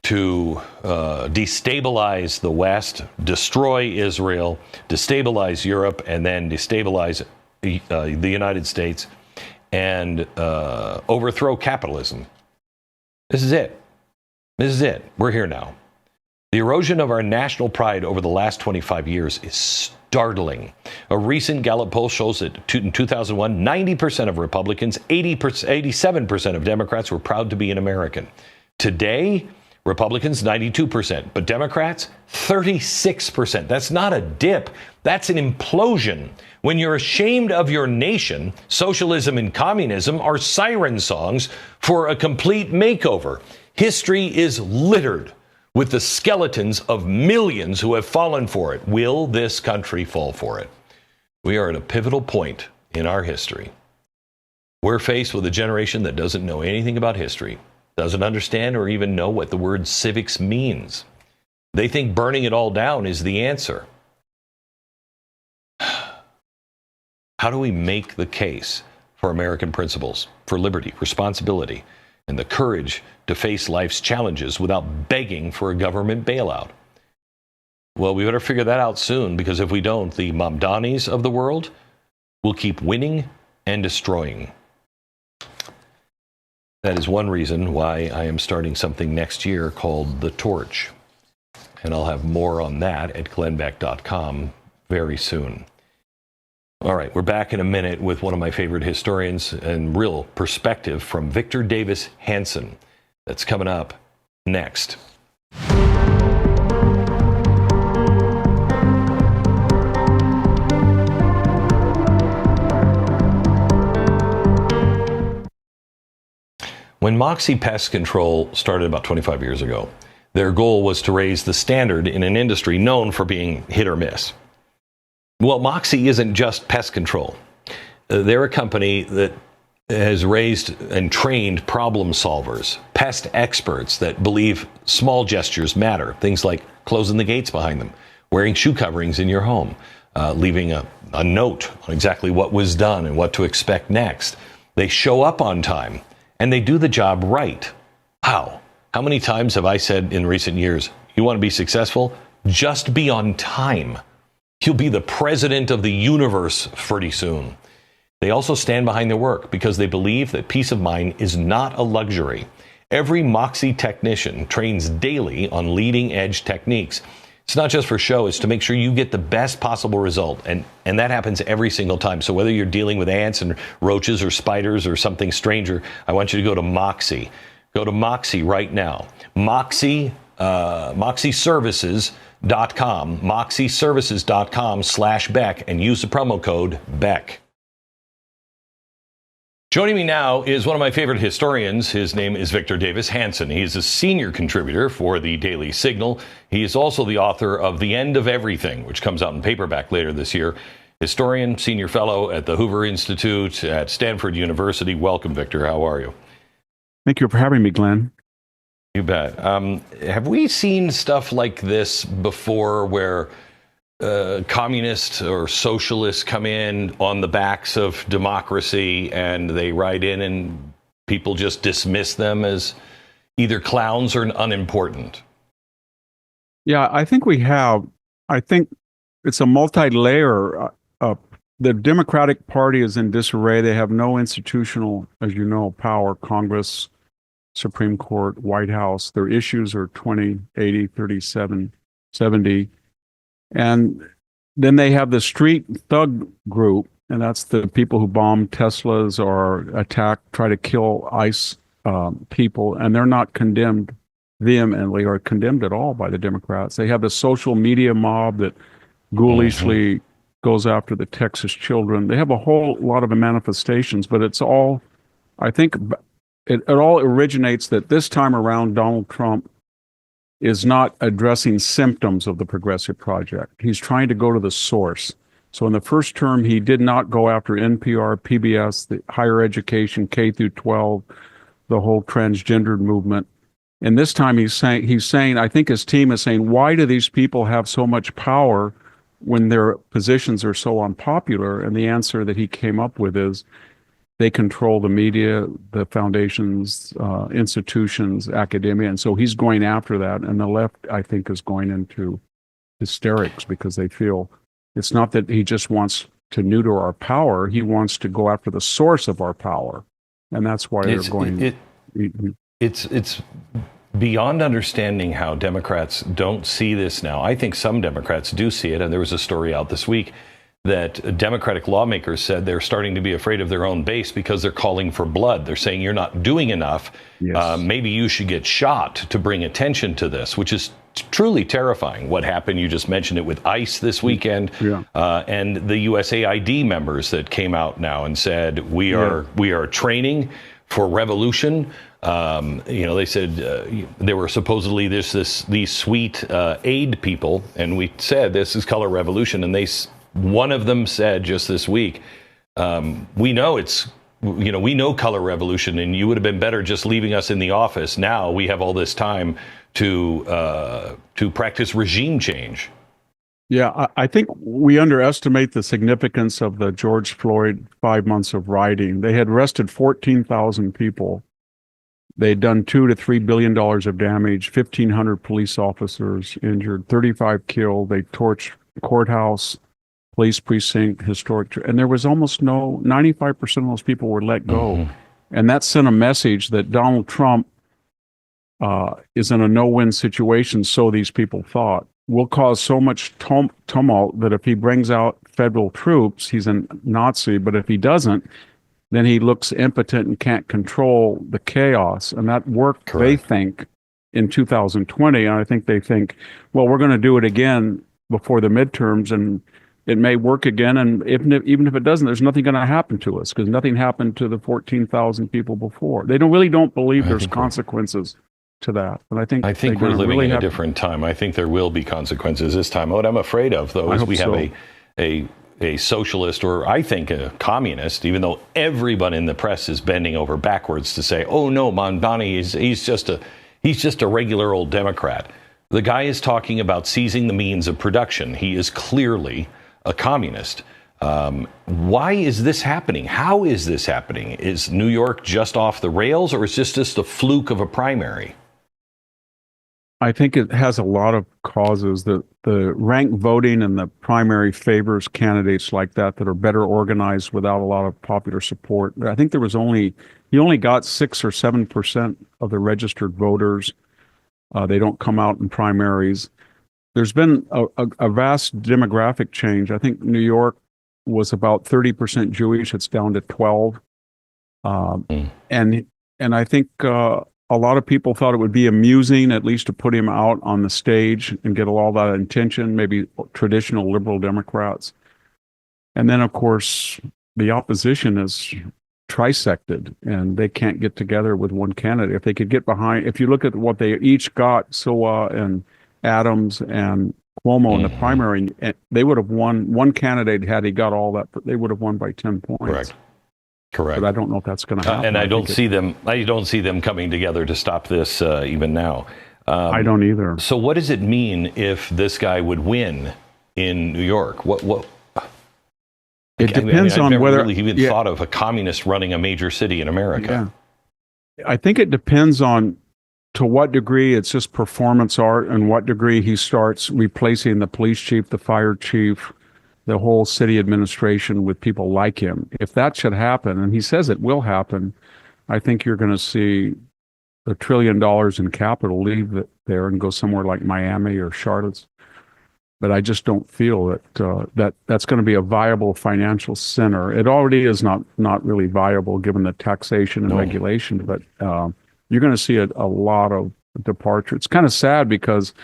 to destabilize the West, destroy Israel, destabilize Europe, and then destabilize the United States and overthrow capitalism. This is it. This is it. We're here now. The erosion of our national pride over the last 25 years is startling. A recent Gallup poll shows that in 2001, 90% of Republicans, 87% of Democrats were proud to be an American. Today, Republicans, 92%, but Democrats, 36%. That's not a dip. That's an implosion. When you're ashamed of your nation, socialism and communism are siren songs for a complete makeover. History is littered with the skeletons of millions who have fallen for it. Will this country fall for it? We are at a pivotal point in our history. We're faced with a generation that doesn't know anything about history, doesn't understand or even know what the word civics means. They think burning it all down is the answer. How do we make the case for American principles, for liberty, responsibility, and the courage to face life's challenges without begging for a government bailout? Well, we better figure that out soon, because if we don't, the Mamdanis of the world will keep winning and destroying. That is one reason why I am starting something next year called The Torch. And I'll have more on that at glennbeck.com very soon. All right, we're back in a minute with one of my favorite historians and real perspective from Victor Davis Hanson. That's coming up next. When Moxie Pest Control started about 25 years ago, their goal was to raise the standard in an industry known for being hit or miss. Well, Moxie isn't just pest control. they're a company that has raised and trained problem solvers, pest experts that believe small gestures matter. Things like closing the gates behind them, wearing shoe coverings in your home, leaving a note on exactly what was done and what to expect next. They show up on time and they do the job right. How? How many times have I said in recent years, you want to be successful? Just be on time. You'll be the president of the universe pretty soon. They also stand behind their work because they believe that peace of mind is not a luxury. Every Moxie technician trains daily on leading edge techniques. It's not just for show, it's to make sure you get the best possible result. And that happens every single time. So whether you're dealing with ants and roaches or spiders or something stranger, I want you to go to Moxie. Go to Moxie right now. MoxieServices.com, MoxieServices.com/Beck, and use the promo code Beck. Joining me now is one of my favorite historians. His name is Victor Davis Hanson. He is a senior contributor for the Daily Signal. He is also the author of The End of Everything, which comes out in paperback later this year. Historian, senior fellow at the Hoover Institute at Standford University. Welcome, Victor. How are you? Thank you for having me, Glenn. You bet. Have we seen stuff like this before where communists or socialists come in on the backs of democracy and they ride in and people just dismiss them as either clowns or unimportant? Yeah, I think we have. I think it's a multi-layer. The Democratic Party is in disarray. They have no institutional, as you know, power. Congress, Supreme Court, White House. Their issues are 20, 80, 37, 70. And then they have the street thug group, and that's the people who bomb Teslas or attack, try to kill ICE people, and they're not condemned vehemently or condemned at all by the Democrats. They have the social media mob that ghoulishly goes after the Texas children. They have a whole lot of manifestations, but it's all, I think, it all originates that this time around Donald Trump is not addressing symptoms of the Progressive Project. He's trying to go to the source. So in the first term, he did not go after NPR, PBS, the higher education, K through 12, the whole transgendered movement. And this time he's saying, I think his team is saying, why do these people have so much power when their positions are so unpopular? And the answer that he came up with is, they control the media, the foundations, institutions, academia. And so he's going after that. And the left, I think, is going into hysterics because they feel it's not that he just wants to neuter our power. He wants to go after the source of our power. And that's why they're going. It's beyond understanding how Democrats don't see this now. I think some Democrats do see it. And there was a story out this week that Democratic lawmakers said they're starting to be afraid of their own base because they're calling for blood. They're saying you're not doing enough. Yes. Maybe you should get shot to bring attention to this, which is truly terrifying. What happened, you just mentioned it with ICE this weekend, and the USAID members that came out now and said, we are training for revolution. They said there were supposedly these sweet aid people, and we said this is color revolution, and one of them said just this week, we know color revolution, and you would have been better just leaving us in the office. Now we have all this time to practice regime change. Yeah, I think we underestimate the significance of the George Floyd 5 months of rioting. They had arrested 14,000 people. They'd done $2 to $3 billion of damage, 1,500 police officers injured, 35 killed. They torched the courthouse, police precinct, historic, and there was almost 95% of those people were let go. And that sent a message that Donald Trump is in a no-win situation, so these people thought. Will cause so much tumult that if he brings out federal troops, he's a Nazi, but if he doesn't, then he looks impotent and can't control the chaos. And that worked, they think, in 2020. And I think they think, well, we're going to do it again before the midterms, and it may work again. And even if it doesn't, there's nothing going to happen to us because nothing happened to the 14,000 people before. They really don't believe there's consequences to that. And I think we're living in a different time. I think there will be consequences this time. What I'm afraid of, though, is we have a a socialist or I think a communist, even though everyone in the press is bending over backwards to say, oh no, Mamdani he's just a regular old Democrat. The guy is talking about seizing the means of production. He is clearly a communist. Why is this happening? How is this happening? Is New York just off the rails, or is this just a fluke of a primary? I think it has a lot of causes. The ranked voting and the primary favors candidates like that are better organized without a lot of popular support. I think he only got 6 or 7% of the registered voters. They don't come out in primaries. There's been a vast demographic change. I think New York was about 30% Jewish. It's down to 12. And I think a lot of people thought it would be amusing, at least to put him out on the stage and get all that attention, maybe traditional liberal Democrats. And then, of course, the opposition is trisected, and they can't get together with one candidate. If they could get behind, if you look at what they each got, Sowa and Adams and Cuomo in the primary, they would have won. One candidate, had he got all that, they would have won by 10 points. Correct. But I don't know if that's going to happen. And I don't see them coming together to stop this even now. I don't either. So what does it mean if this guy would win in New York? What? It depends on I've never whether really even thought of a communist running a major city in America. Yeah. I think it depends on to what degree it's just performance art and what degree he starts replacing the police chief, the fire chief, the whole city administration with people like him. If that should happen, and he says it will happen, I think you're going to see $1 trillion in capital leave there and go somewhere like Miami or Charlotte. But I just don't feel that that's going to be a viable financial center. It already is not really viable given the taxation and regulation, but you're going to see a lot of departure. It's kind of sad because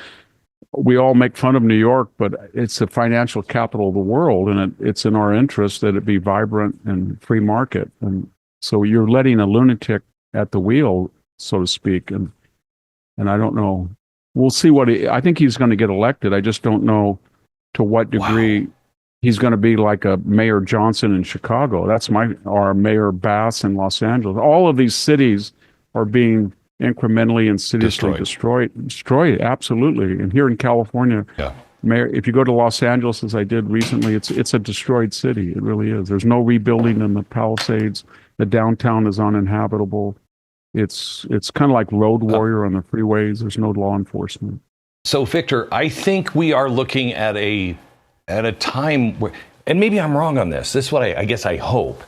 we all make fun of New York, but it's the financial capital of the world, and it's in our interest that it be vibrant and free market. And so you're letting a lunatic at the wheel, so to speak. And I don't know. We'll see I think he's going to get elected. I just don't know to what degree he's going to be like a Mayor Johnson in Chicago. Or Mayor Bass in Los Angeles. All of these cities are being incrementally, insidiously destroyed. Absolutely. And here in California, if you go to Los Angeles, as I did recently, it's a destroyed city. It really is. There's no rebuilding in the Palisades. The downtown is uninhabitable. It's kind of like Road Warrior on the freeways. There's no law enforcement. So, Victor, I think we are looking at a time where, and maybe I'm wrong on this. This is what I guess I hope.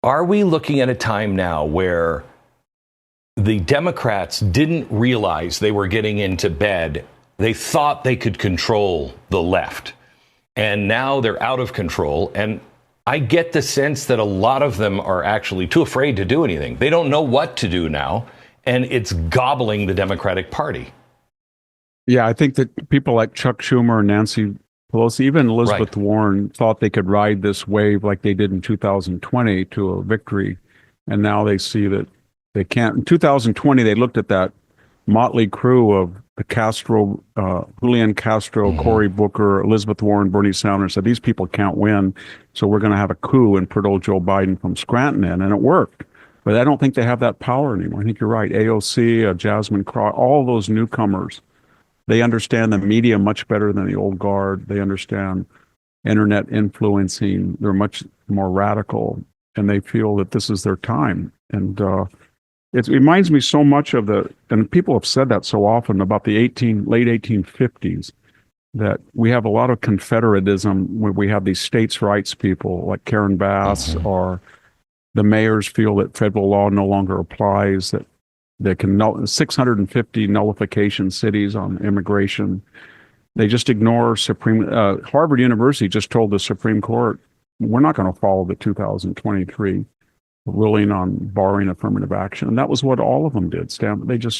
Are we looking at a time now where the Democrats didn't realize they were getting into bed? They thought they could control the left, and now they're out of control. And I get the sense that a lot of them are actually too afraid to do anything. They don't know what to do now, and it's gobbling the Democratic Party. Yeah, I think that people like Chuck Schumer and Nancy Pelosi, even Elizabeth Warren, thought they could ride this wave like they did in 2020 to a victory, and now they see that they can't. In 2020, they looked at that motley crew of the Castro, Julian Castro, Cory Booker, Elizabeth Warren, Bernie Sanders, said these people can't win, so we're going to have a coup and put old Joe Biden from Scranton in, and it worked. But I don't think they have that power anymore. I think you're right. AOC, Jasmine Crow, all those newcomers, they understand the media much better than the old guard. They understand internet influencing. They're much more radical, and they feel that this is their time. And it reminds me so much of and people have said that so often about the late 1850s, that we have a lot of Confederatism where we have these states' rights people like Karen Bass, or the mayors feel that federal law no longer applies, that they can 650 nullification cities on immigration. They just ignore Harvard University just told the Supreme Court, we're not going to follow the 2023 ruling on barring affirmative action. And that was what all of them did, Stanford.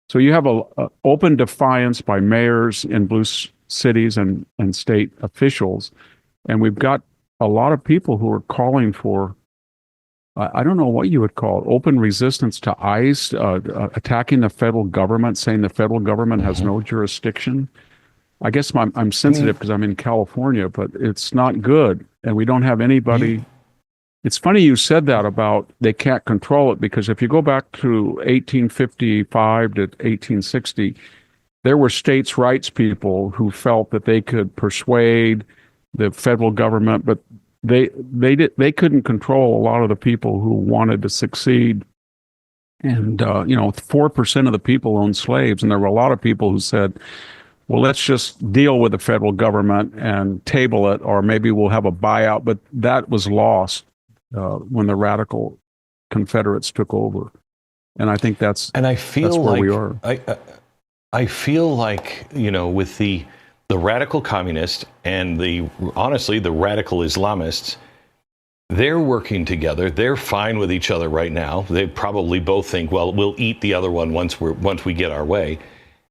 So you have a open defiance by mayors in blue cities and state officials. And we've got a lot of people who are calling for, I don't know what you would call it, open resistance to ICE, attacking the federal government, saying the federal government has no jurisdiction. I guess I'm sensitive because I'm in California, but it's not good. And we don't have anybody. It's funny you said that about they can't control it, because if you go back to 1855 to 1860, there were states' rights people who felt that they could persuade the federal government, but they couldn't control a lot of the people who wanted to succeed. And 4% of the people owned slaves, and there were a lot of people who said, well, let's just deal with the federal government and table it, or maybe we'll have a buyout. But that was lost when the radical Confederates took over. And I think that's where we are. I feel like, with the radical communists and honestly, the radical Islamists, they're working together. They're fine with each other right now. They probably both think, well, we'll eat the other one once we get our way.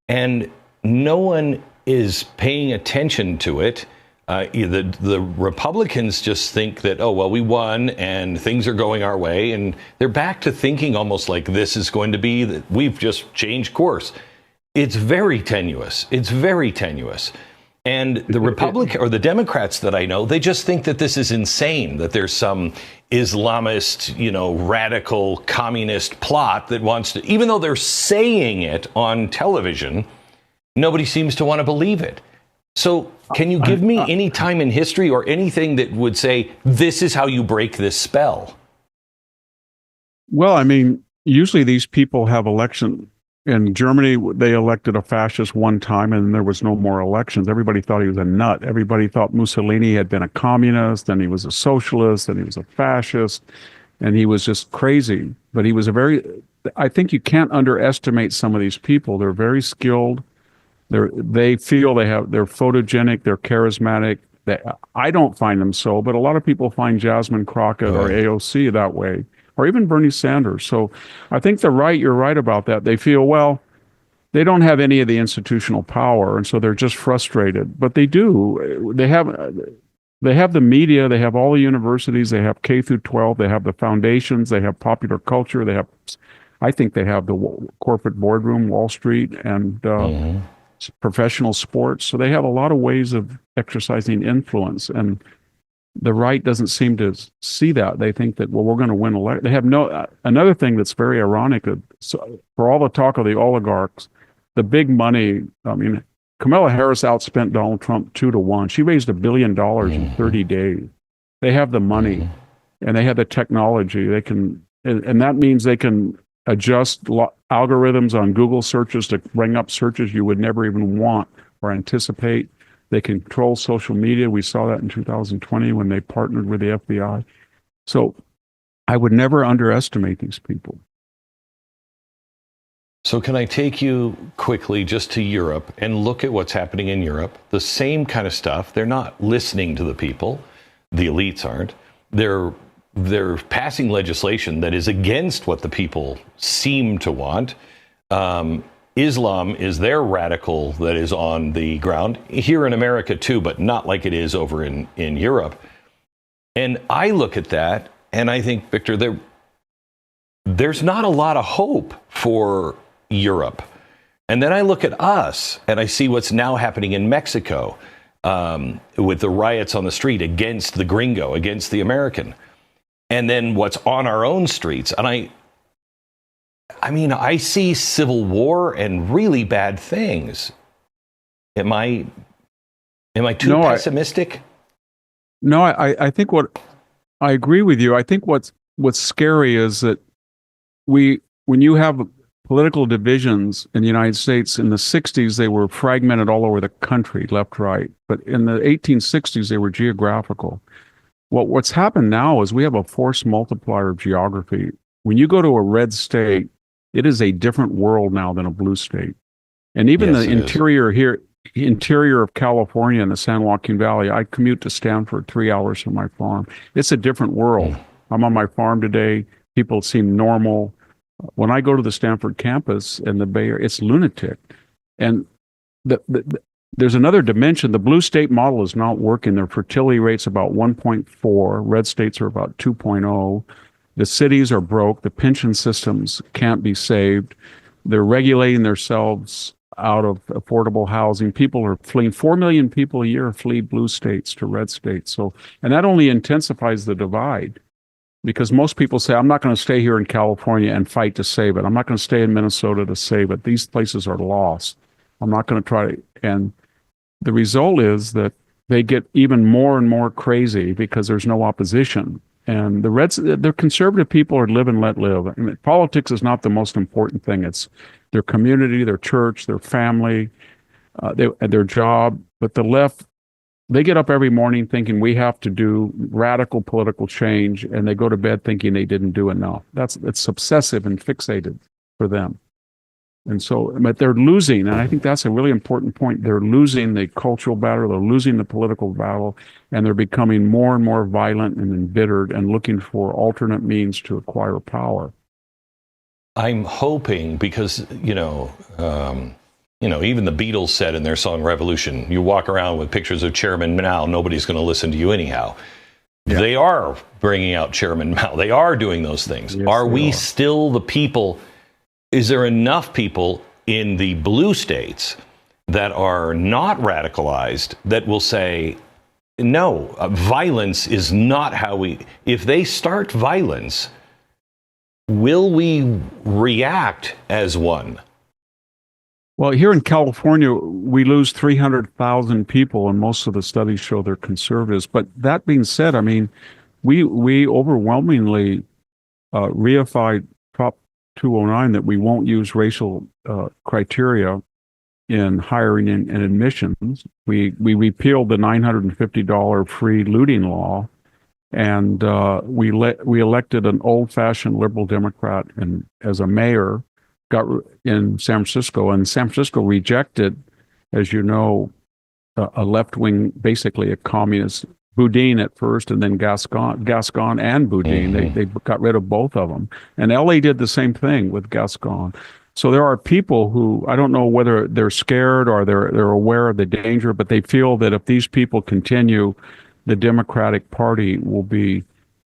And no one is paying attention to it. The Republicans just think that, oh, well, we won and things are going our way. And they're back to thinking almost like this is going to be that we've just changed course. It's very tenuous. It's very tenuous. And the Republican or the Democrats that I know, they just think that this is insane, that there's some Islamist, radical communist plot that wants to, even though they're saying it on television, nobody seems to want to believe it. So can you give me any time in history or anything that would say this is how you break this spell? Well, I mean, usually these people have election. In Germany, they elected a fascist one time and there was no more elections. Everybody thought he was a nut. Everybody thought Mussolini had been a communist, and he was a socialist, and he was a fascist, and he was just crazy. But he was I think you can't underestimate some of these people. They're very skilled. They feel they're photogenic, they're charismatic. I don't find them so, but a lot of people find Jasmine Crockett or AOC that way, or even Bernie Sanders. So I think you're right about that. They feel, well, they don't have any of the institutional power, and so they're just frustrated. But they do. They have the media, they have all the universities, they have K through 12, they have the foundations, they have popular culture, I think they have the corporate boardroom, Wall Street, and professional sports. So they have a lot of ways of exercising influence, and the right doesn't seem to see that. They think that, well, we're going to win election. They have another thing that's very ironic. For all the talk of the oligarchs, the big money, I mean, Kamala Harris outspent Donald Trump 2-1. She raised $1 billion in 30 days. They have the money and they have the technology. They can, and that means they can adjust algorithms on Google searches to bring up searches you would never even want or anticipate. They control social media. We saw that in 2020 when they partnered with the FBI. So I would never underestimate these people. So can I take you quickly just to Europe and look at what's happening in Europe? The same kind of stuff. They're not listening to the people. The elites aren't. They're passing legislation that is against what the people seem to want. Islam is their radical that is on the ground here in America too, but not like it is over in Europe. And I look at that and I think, Victor, there's not a lot of hope for Europe. And then I look at us and I see what's now happening in Mexico with the riots on the street against the gringo, against the American. And then what's on our own streets. And I mean, I see civil war and really bad things. Am I too pessimistic? I think I agree with you. I think what's scary is that when you have political divisions in the United States, in the 60s, they were fragmented all over the country, left, right. But in the 1860s, they were geographical. What's happened now is we have a force multiplier of geography. When you go to a red state, it is a different world now than a blue state. And even the interior of California in the San Joaquin Valley, I commute to Standford 3 hours from my farm. It's a different world. I'm on my farm today. People seem normal. When I go to the Standford campus in the Bay Area, it's lunatic. And there's another dimension. The blue state model is not working. Their fertility rate's about 1.4. Red states are about 2.0. The cities are broke. The pension systems can't be saved. They're regulating themselves out of affordable housing. People are fleeing. 4 million people a year flee blue states to red states. So, and that only intensifies the divide, because most people say, I'm not going to stay here in California and fight to save it. I'm not going to stay in Minnesota to save it. These places are lost. I'm not going to try to. And the result is that they get even more and more crazy because there's no opposition. And the conservative people are live and let live. I mean, politics is not the most important thing. It's their community, their church, their family, their job. But the left, they get up every morning thinking we have to do radical political change, and they go to bed thinking they didn't do enough. It's obsessive and fixated for them. And so, but they're losing, and I think that's a really important point. They're losing the cultural battle, they're losing the political battle, and they're becoming more and more violent and embittered and looking for alternate means to acquire power. I'm hoping, because, even the Beatles said in their song Revolution, you walk around with pictures of Chairman Mao, nobody's going to listen to you anyhow. Yeah. They are bringing out Chairman Mao. They are doing those things. Yes, are we still the people? Is there enough people in the blue states that are not radicalized that will say, no, violence is not how if they start violence, will we react as one? Well, here in California, we lose 300,000 people, and most of the studies show they're conservatives. But that being said, I mean, we overwhelmingly reified Prop 209 that we won't use racial criteria in hiring and admissions. We repealed the $950 free looting law, and we elected an old-fashioned liberal Democrat as a mayor in San Francisco, and San Francisco rejected, as you know, a left-wing, basically a communist, Boudin at first, and then Gascon and Boudin. Mm-hmm. They got rid of both of them. And LA did the same thing with Gascon. So there are people who, I don't know whether they're scared or they're aware of the danger, but they feel that if these people continue, the Democratic Party will be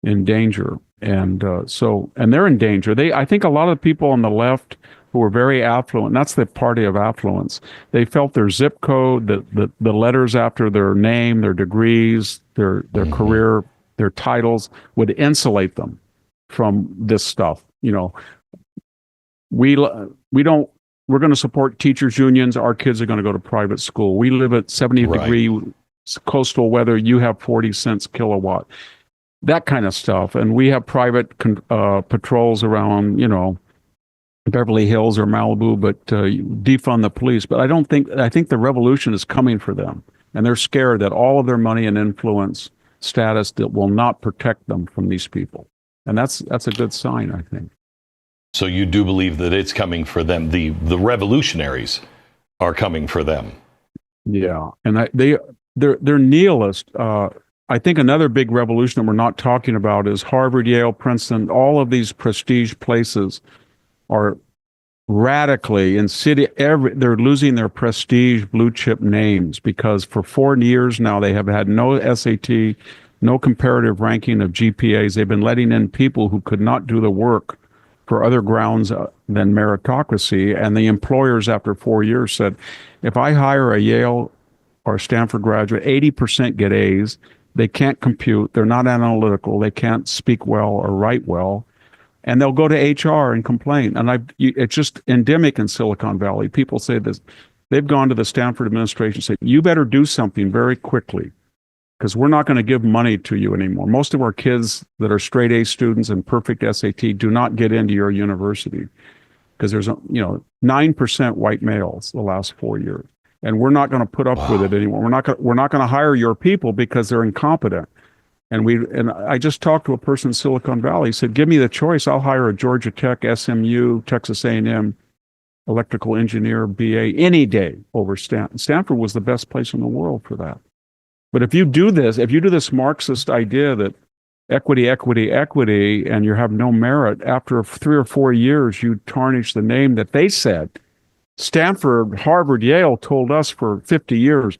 in danger. And and they're in danger. I think a lot of the people on the left who are very affluent, and that's the party of affluence, they felt their zip code, the letters after their name, their degrees, their mm-hmm. career, their titles would insulate them from this stuff. We're going to support teachers' unions. Our kids are going to go to private school. We live at 70-degree coastal weather. You have 40 cents kilowatt. That kind of stuff. And we have private patrols around, Beverly Hills or Malibu, but defund the police. But I think the revolution is coming for them. And they're scared that all of their money and influence status that will not protect them from these people. And that's a good sign, I think. So you do believe that it's coming for them. The revolutionaries are coming for them. Yeah. And they're nihilist. I think another big revolution that we're not talking about is Harvard, Yale, Princeton. All of these prestige places are radically they're losing their prestige blue chip names, because for 4 years now they have had no SAT, no comparative ranking of GPAs. They've been letting in people who could not do the work for other grounds than meritocracy. And the employers after 4 years said, if I hire a Yale or Stanford graduate, 80% get A's. They can't compute. They're not analytical. They can't speak well or write well. And they'll go to HR and complain. And it's just endemic in Silicon Valley. People say this. They've gone to the Stanford administration and said, you better do something very quickly, because we're not going to give money to you anymore. Most of our kids that are straight A students and perfect SAT do not get into your university, because there's 9% white males the last 4 years. And we're not going to put up with it anymore. We're not going to hire your people because they're incompetent. And I just talked to a person in Silicon Valley. He said, give me the choice. I'll hire a Georgia Tech, SMU, Texas A&M electrical engineer, BA, any day over Stanford. Stanford was the best place in the world for that. But if you do this Marxist idea that equity, and you have no merit, after 3 or 4 years, you tarnish the name that they said. Stanford, Harvard, Yale told us for 50 years,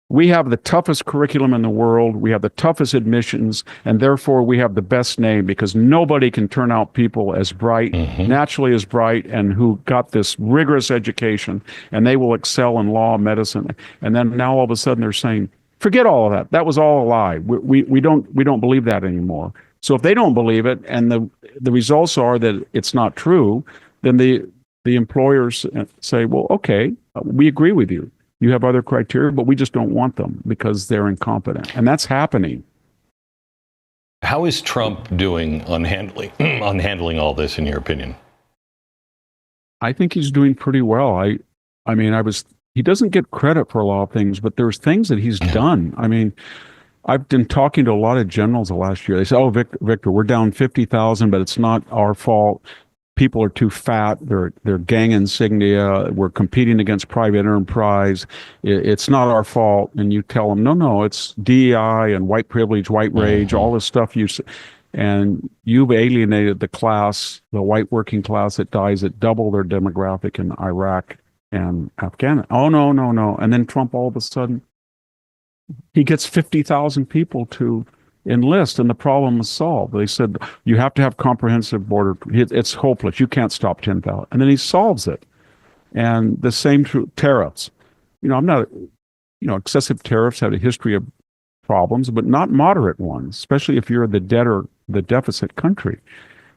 we have the toughest curriculum in the world. We have the toughest admissions, and therefore we have the best name because nobody can turn out people as bright, naturally as bright, and who got this rigorous education, and they will excel in law, medicine. And then now all of a sudden they're saying, forget all of that. That was all a lie. We don't believe that anymore. So if they don't believe it, and the results are that it's not true, then the employers say, well, okay, we agree with you. You have other criteria, but we just don't want them because they're incompetent. And that's happening. How is Trump doing on handling all this, in your opinion? I think he's doing pretty well. I mean, he doesn't get credit for a lot of things, but there's things that he's done. I mean, I've been talking to a lot of generals the last year. They say, oh, Victor, we're down 50,000, but it's not our fault. People are too fat. They're gang insignia. We're competing against private enterprise. It's not our fault. And you tell them, no, it's DEI and white privilege, white rage, all this stuff. And you've alienated the class, the white working class that dies at double their demographic in Iraq and Afghanistan. Oh, no. And then Trump, all of a sudden, he gets 50,000 people to enlist, and the problem is solved. They said, you have to have comprehensive border. It's hopeless. You can't stop 10,000. And then he solves it. And the same true tariffs. Excessive tariffs have a history of problems, but not moderate ones, especially if you're the deficit country.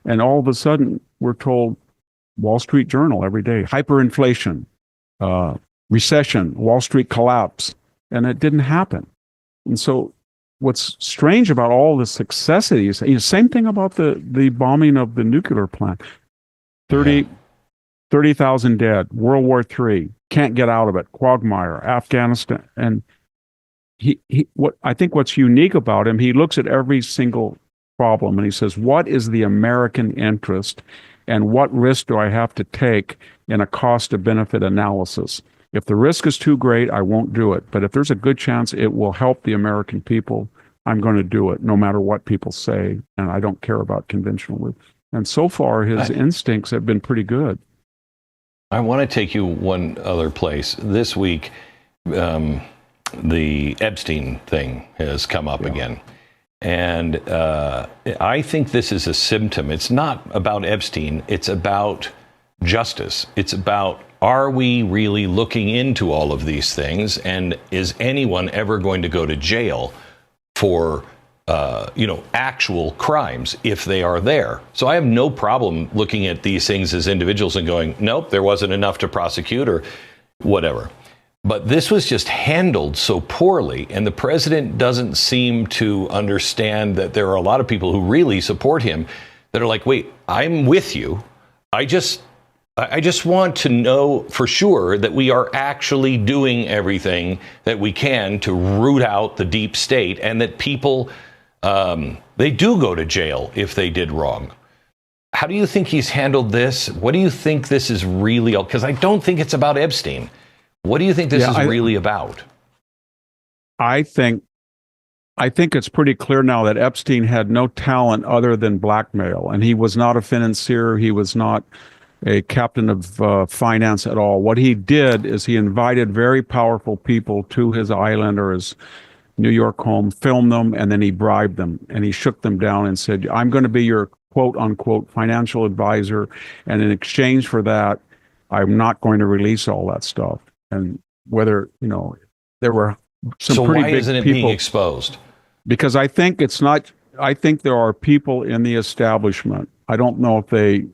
And all of a sudden, we're told, Wall Street Journal every day, hyperinflation, recession, Wall Street collapse. And it didn't happen. And so what's strange about all the success that he's, same thing about the bombing of the nuclear plant. 30,000 dead, World War III, can't get out of it, quagmire, Afghanistan. And I think what's unique about him, he looks at every single problem and he says, what is the American interest and what risk do I have to take in a cost to benefit analysis? If the risk is too great, I won't do it. But if there's a good chance it will help the American people, I'm going to do it, no matter what people say. And I don't care about conventional wisdom. And so far, his instincts have been pretty good. I want to take you one other place. This week, the Epstein thing has come up again. And I think this is a symptom. It's not about Epstein. It's about justice. It's about, are we really looking into all of these things? And is anyone ever going to go to jail for, actual crimes if they are there? So I have no problem looking at these things as individuals and going, nope, there wasn't enough to prosecute or whatever. But this was just handled so poorly, and the president doesn't seem to understand that there are a lot of people who really support him that are like, wait, I'm with you. I just want to know for sure that we are actually doing everything that we can to root out the deep state, and that people, they do go to jail if they did wrong. How do you think he's handled this? What do you think this is really? Because I don't think it's about Epstein. What do you think this is really about? I think it's pretty clear now that Epstein had no talent other than blackmail, and he was not a financier. He was not a captain of finance at all. What he did is he invited very powerful people to his island or his New York home, filmed them, and then he bribed them, and he shook them down and said, I'm going to be your quote unquote financial advisor, and in exchange for that, I'm not going to release all that stuff. And whether, there were some pretty big people. So why isn't it being exposed? Because I think there are people in the establishment. I don't know if they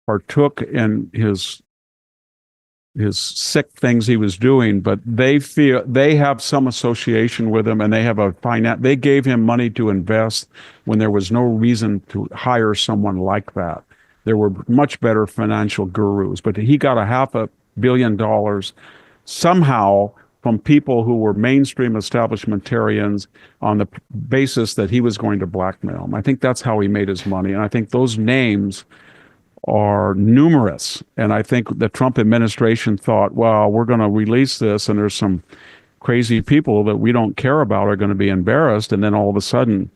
partook in his sick things he was doing, but they feel they have some association with him, and they have they gave him money to invest when there was no reason to hire someone like that. There were much better financial gurus, but he got $500 million somehow from people who were mainstream establishmentarians on the basis that he was going to blackmail him. I think that's how he made his money. And I think those names are numerous. And I think the Trump administration thought, well, we're going to release this, and there's some crazy people that we don't care about are going to be embarrassed. And then all of a sudden,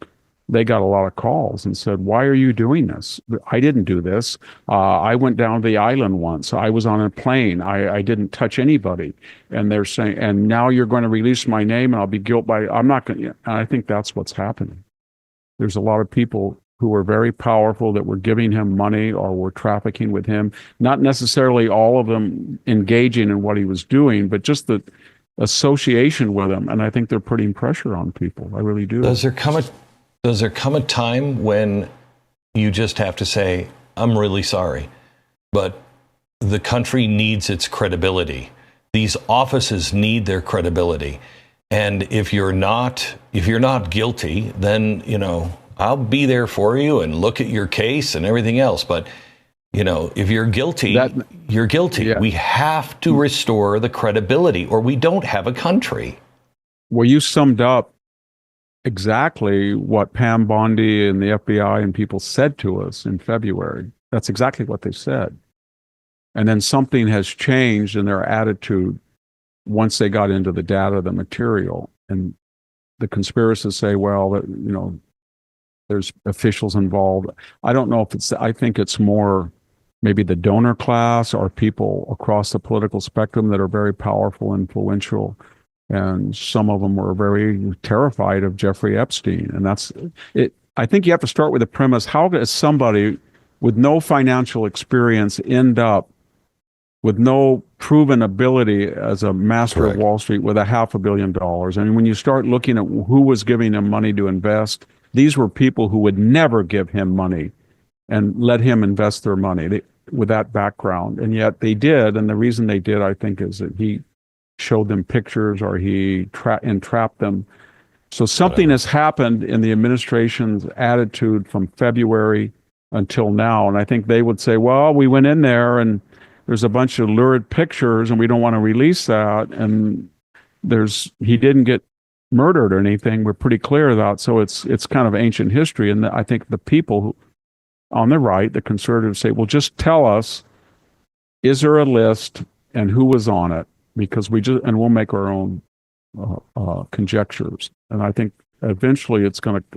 they got a lot of calls and said, why are you doing this? I didn't do this. I went down to the island once. I was on a plane. I didn't touch anybody. And they're saying, and now you're going to release my name and I'll be guilt by, I'm not going to. And I think that's what's happening. There's a lot of people who were very powerful that were giving him money or were trafficking with him. Not necessarily all of them engaging in what he was doing, but just the association with him. And I think they're putting pressure on people. I really do. Does there come a time when you just have to say, I'm really sorry, but the country needs its credibility. These offices need their credibility. And if you're not guilty, then, I'll be there for you and look at your case and everything else. But, if you're guilty, you're guilty. Yeah. We have to restore the credibility or we don't have a country. Well, you summed up exactly what Pam Bondi and the FBI and people said to us in February. That's exactly what they said. And then something has changed in their attitude once they got into the data, the material. And the conspiracists say, well, there's officials involved. I don't know if I think it's more maybe the donor class or people across the political spectrum that are very powerful, influential. And some of them were very terrified of Jeffrey Epstein. And that's it. I think you have to start with the premise, how does somebody with no financial experience end up with no proven ability as a master Correct. of Wall Street with $500 million? And when you start looking at who was giving him money to invest, these were people who would never give him money and let him invest their money with that background. And yet they did. And the reason they did, I think, is that he showed them pictures or he entrapped them. So something has happened in the administration's attitude from February until now. And I think they would say, well, we went in there and there's a bunch of lurid pictures and we don't want to release that. And he didn't get murdered or anything. We're pretty clear about. So it's kind of ancient history. And I think the people who, on the right, the conservatives, say, well, just tell us, is there a list and who was on it? Because we'll make our own conjectures. And I think eventually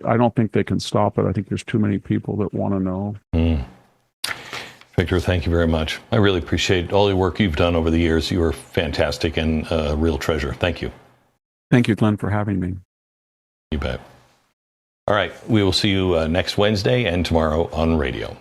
I don't think they can stop it. I think there's too many people that want to know. Victor, thank you very much. I really appreciate all the work you've done over the years. You are fantastic and a real treasure. Thank you. Thank you, Glenn, for having me. You bet. All right. We will see you next Wednesday and tomorrow on radio.